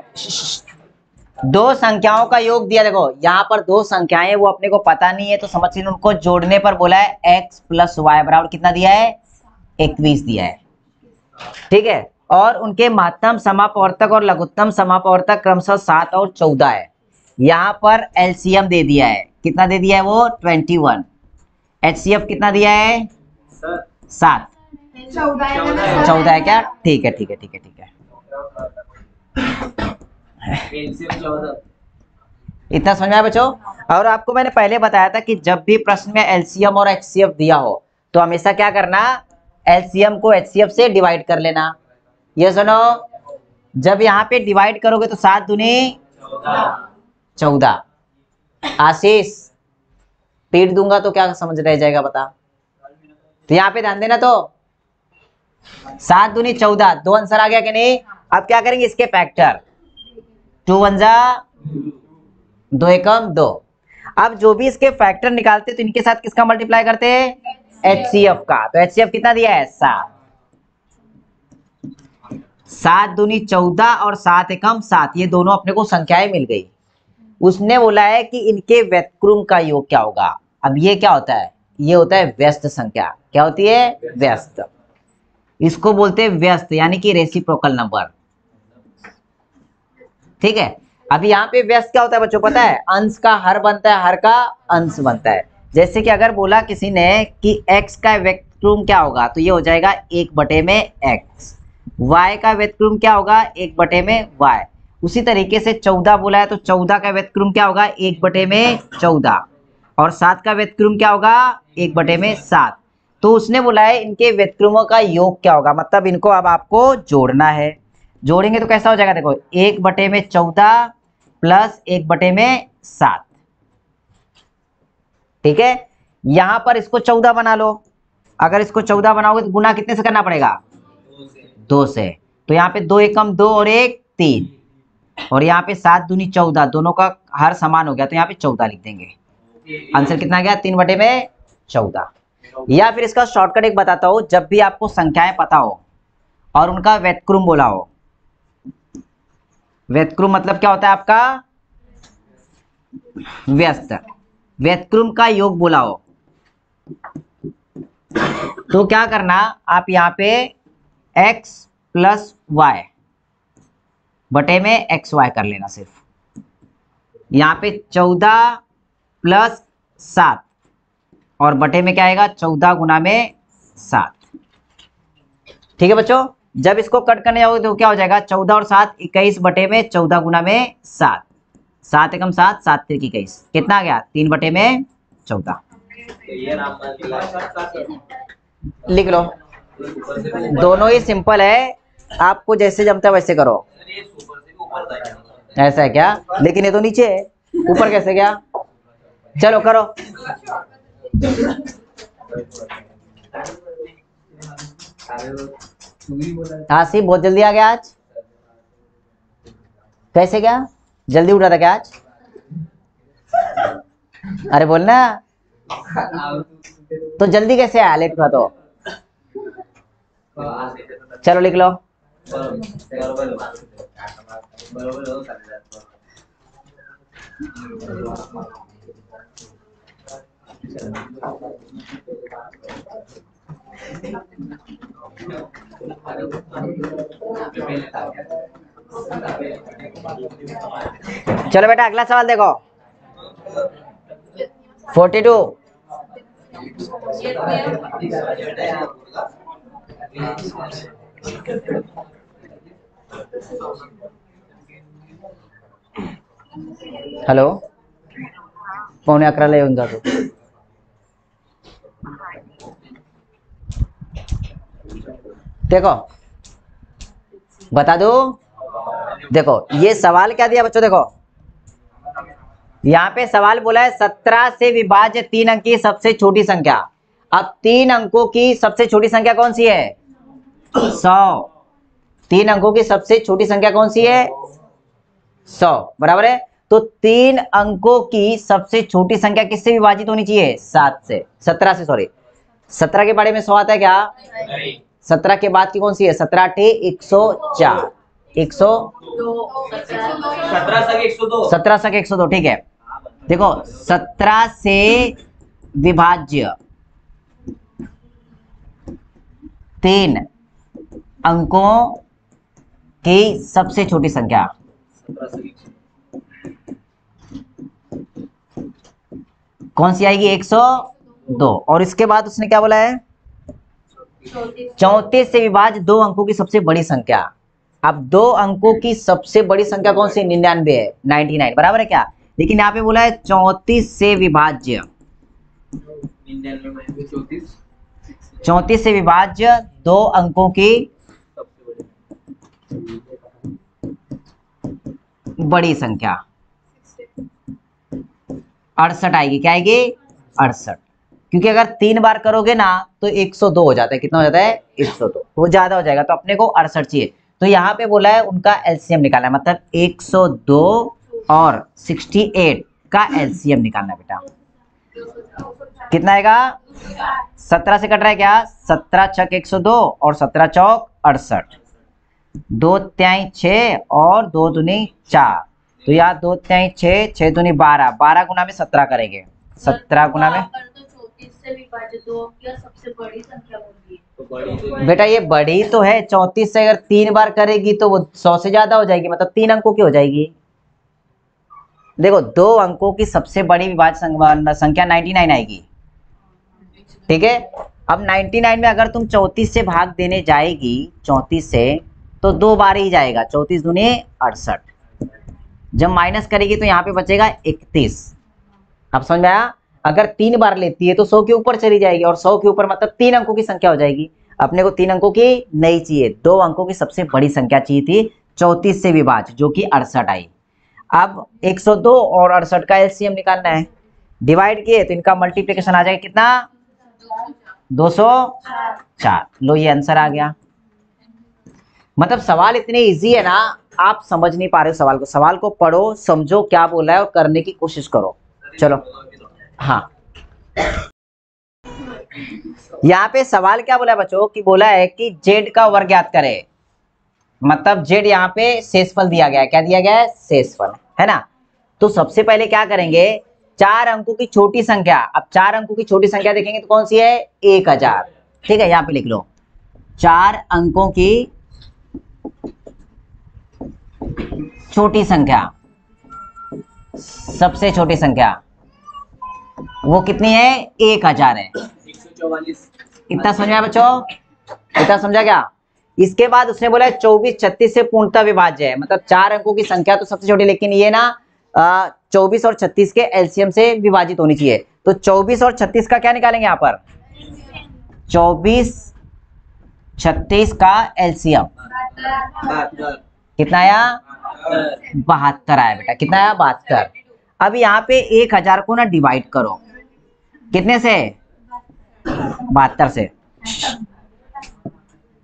2 संख्याओं का योग दिया। देखो यहाँ पर 2 संख्याएं वो अपने को पता नहीं है, तो समझ लीजिए उनको जोड़ने पर बोला है x प्लस वाई बराबर कितना दिया है? 21 दिया है। ठीक है। और उनके महत्तम समापवर्तक और लघुत्तम समापवर्तक क्रमशः 7 और 14 है। यहाँ पर एलसीएम दे दिया है, कितना दे दिया है वो? 21। एचसीएफ कितना दिया है? 7। 14 है क्या? ठीक है ठीक है ठीक है ठीक है। इतना समझ में आया बच्चों? और आपको मैंने पहले बताया था कि जब भी प्रश्न में एलसीएम और एचसीएफ दिया हो तो हमेशा क्या करना? एलसीएम को एचसीएफ से डिवाइड कर लेना। ये सुनो, जब यहाँ पे डिवाइड करोगे तो 7 दूनी 14। आशीष पीट दूंगा तो क्या समझ रह जाएगा बता? तो यहाँ पे ध्यान देना। तो 7 दूनी 14, दो आंसर आ गया कि नहीं। अब क्या करेंगे इसके फैक्टर, 2 1 जा 2 एकम 2। अब जो भी इसके फैक्टर निकालते तो इनके साथ किसका मल्टीप्लाई करते हैं, HCF का। तो HCF कितना दिया है 7, 7 दूनी 14 और 7 एकम 7, ये दोनों अपने को संख्याएं मिल गई। उसने बोला है कि इनके व्युत्क्रम का योग क्या होगा। अब ये क्या होता है, ये होता है व्यस्त संख्या। क्या होती है, व्यस्त। इसको बोलते हैं व्यस्त, यानी कि रेसिप्रोकल नंबर। ठीक है। अभी यहाँ पे व्यस्त क्या होता है बच्चों पता है, अंश का हर बनता है, हर का अंश बनता है। जैसे कि अगर बोला किसी ने कि x का व्युत्क्रम क्या होगा, तो ये हो जाएगा 1 में x। y का व्युत्क्रम क्या होगा, 1 में y। उसी तरीके से 14 बोला है तो 14 का व्युत्क्रम क्या होगा, 1 में 14। और 7 का व्युत्क्रम क्या होगा, 1 में 7। तो उसने बोला है इनके व्युत्क्रमों का योग क्या होगा, मतलब इनको अब आपको जोड़ना है। जोड़ेंगे तो कैसा हो जाएगा, देखो 1 में 14 प्लस 1 में 7। ठीक है। यहां पर इसको 14 बना लो। अगर इसको 14 बनाओगे तो गुना कितने से करना पड़ेगा, 2 से। तो यहाँ पे 2 एकम 2 और 1 3, और यहाँ पे 7 दूनी 14, दोनों का हर समान हो गया तो यहाँ पे 14 लिख देंगे। आंसर कितना गया, 3 में 14। या फिर इसका शॉर्टकट एक बताता हूं, जब भी आपको संख्याएं पता हो और उनका व्युत्क्रम बोला हो, व्युत्क्रम मतलब क्या होता है आपका, व्यस्त, व्युत्क्रम का योग बोला हो, तो क्या करना, आप यहाँ पे x प्लस वाई बटे में एक्स वाई कर लेना सिर्फ। यहाँ पे 14 प्लस 7 और बटे में क्या आएगा, 14 गुना में 7। ठीक है बच्चों। जब इसको कट करने जाओगे तो क्या हो जाएगा, 14 और 7 21 बटे में 14 गुना में 7। 7 एकम 7, 7 तिरक 21, कितना आ गया, 3 में 14। लिख लो, दोनों ही सिंपल है, आपको जैसे जमता है वैसे करो। ऐसा है क्या, लेकिन ये तो नीचे है, ऊपर कैसे गया, चलो करो। आसिफ बहुत जल्दी आ गया आज, कैसे गया, जल्दी उठा था क्या आज, अरे बोलना, तो जल्दी कैसे आया, लेट उठा तो। चलो लिख लो, चलो बेटा अगला सवाल देखो, 42। हॅलो, 11:15 येऊन जातो। देखो बता दो, देखो ये सवाल क्या दिया बच्चों, देखो यहाँ पे सवाल बोला है 17 से विभाज्य 3 अंक की सबसे छोटी संख्या। अब 3 अंकों की सबसे छोटी संख्या कौन सी है, 100। 3 अंकों की सबसे छोटी संख्या कौन सी है, 100, बराबर है। तो 3 अंकों की सबसे छोटी संख्या किससे विभाजित होनी चाहिए, 7 से, 17 से, सॉरी 17 के बारे में 100 आता है क्या, 17 के बाद की कौन सी है, 17 8 104, 17 102, ठीक है। देखो 17 से विभाज्य 3 अंकों की सबसे छोटी संख्या, कौन सी आएगी, 102। और इसके बाद उसने क्या बोला है, 34 से विभाज्य 2 अंकों की सबसे बड़ी संख्या। अब 2 अंकों की सबसे बड़ी संख्या कौन सी, 99 है, 99, बराबर है क्या। लेकिन यहाँ पे बोला है 34 से विभाज्य, 34 से विभाज्य 2 अंकों की बड़ी संख्या 68 आएगी, क्या आएगी, 68। क्योंकि अगर 3 बार करोगे ना तो 102 हो जाता है। कितना हो जाता है? 102, तो ज्यादा हो जाएगा, तो अपने को 68 चाहिए। तो यहाँ पे बोला है उनका एलसीएम निकालना है, मतलब 102 और 68 का एलसीएम निकालना है बेटा। कितना आएगा? 17 से कट रहा है क्या? 17 छक 102 और 17 चौक 68, 2 तिहाई 6 और 2 दूनी 4, तो यहाँ 2 तिहाई 6, 6 दूनी 12, 12 गुना में 17 करेंगे, 17 गुना में बेटा ये बड़ी तो है, 34 से अगर 3 बार करेगी तो वो 100 से ज्यादा हो जाएगी, मतलब 3 अंकों की हो जाएगी। देखो 2 अंकों की सबसे बड़ी विभाज्य संख्या 99 आएगी, ठीक है। अब 99 में अगर तुम 34 से भाग देने जाएगी, 34 से, तो 2 बार ही जाएगा, 34 दूनी 68, जब माइनस करेगी तो यहाँ पे बचेगा 31। अब समझ में आया? अगर 3 बार लेती है तो 100 के ऊपर चली जाएगी, और 100 के ऊपर मतलब 3 अंकों की संख्या हो जाएगी। अपने को 3 अंकों की नहीं चाहिए, 2 अंकों की सबसे बड़ी संख्या चाहिए थी 34 से विभाज्य, जो कि 68 आई। अब 102 और 68 का एलसीएम निकालना है, डिवाइड किए तो इनका मल्टीप्लिकेशन आ जाएगा कितना? 204। लो ये आंसर आ गया। मतलब सवाल इतने इजी है ना, आप समझ नहीं पा रहे हो सवाल को। सवाल को पढ़ो, समझो क्या बोला है और करने की कोशिश करो। चलो हाँ, यहाँ पे सवाल क्या बोला है बच्चों कि बोला है कि जेड का वर्ग ज्ञात करें, मतलब जेड यहाँ पे शेषफल दिया गया है। क्या दिया गया है? शेषफल, है ना। तो सबसे पहले क्या करेंगे, 4 अंकों की छोटी संख्या। अब 4 अंकों की छोटी संख्या देखेंगे तो कौन सी है? 1000, ठीक है। यहाँ पे लिख लो 4 अंकों की छोटी संख्या, सबसे छोटी संख्या वो कितनी है? 1000 है। 144। इतना समझ में आया बच्चों? इतना समझा क्या? इसके बाद उसने बोला 24 36 से पूर्णतः विभाज्य है, मतलब 4 अंकों की संख्या तो सबसे छोटी, लेकिन ये ना 24 और 36 के एलसीएम से विभाजित होनी चाहिए। तो 24 और 36 का क्या निकालेंगे यहाँ पर? 24 36 का एलसीएम कितना आया? 72 आया बेटा। कितना आया? 72। अब यहाँ पे 1000 को ना डिवाइड करो, कितने से? 72 से।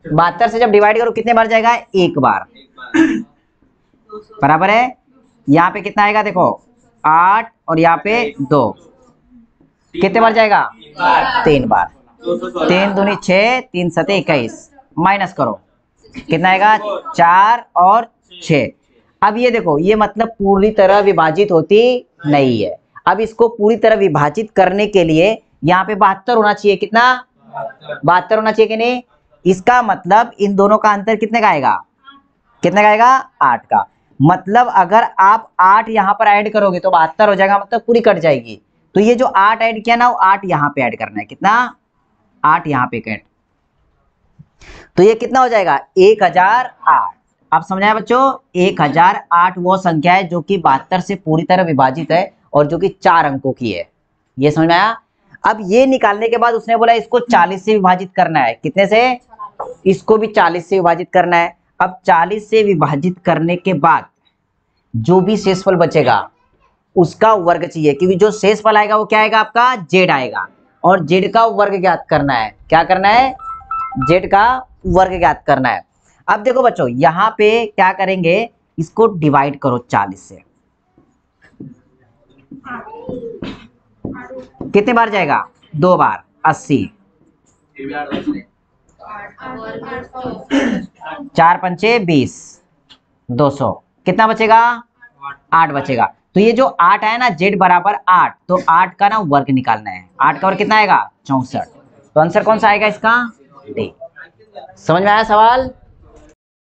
72 से जब डिवाइड करो कितने बार जाएगा? 1 बार, बराबर है। यहाँ पे कितना आएगा देखो? 8 और यहाँ पे 2, कितने बार जाएगा? 3 बार। 3 दूनी 6, 3 सते 21, माइनस करो कितना आएगा? 4 और 6। अब ये देखो, ये मतलब पूरी तरह विभाजित होती नहीं है। अब इसको पूरी तरह विभाजित करने के लिए यहाँ पे 72 होना चाहिए। कितना? 72 होना चाहिए कि नहीं? इसका मतलब इन दोनों का अंतर कितने का आएगा? कितने का आएगा? 8 का। मतलब अगर आप 8 यहाँ पर ऐड करोगे तो 72 हो जाएगा, मतलब पूरी कट जाएगी। तो ये जो 8 ऐड किया ना, वो 8 यहाँ पे ऐड करना है। कितना? 8 यहाँ पे कट, तो ये कितना हो जाएगा? 1008। आप समझाया बच्चों? 1008 वो संख्या है जो कि 72 से पूरी तरह विभाजित है और जो कि 4 अंकों की है। ये समझ में आया? अब ये निकालने के बाद उसने बोला इसको 40 से विभाजित करना है। कितने से? इसको भी 40 से विभाजित करना है। अब 40 से विभाजित करने के बाद जो भी शेषफल बचेगा उसका वर्ग चाहिए, क्योंकि जो शेषफल आएगा वो क्या आएगा? आपका जेड आएगा, और जेड का वर्ग ज्ञात करना है। क्या करना है? जेड का वर्ग ज्ञात करना है। अब देखो बच्चों, यहाँ पे क्या करेंगे, इसको डिवाइड करो 40 से, कितने बार जाएगा? 2 बार, 80। 4 पंचे 20, 200, कितना बचेगा? 8 बचेगा। तो ये जो 8 है ना, जेड बराबर 8, तो 8 का ना वर्ग निकालना है। 8 का वर्ग कितना आएगा? 64। तो आंसर कौन सा आएगा इसका? डी। समझ में आया सवाल?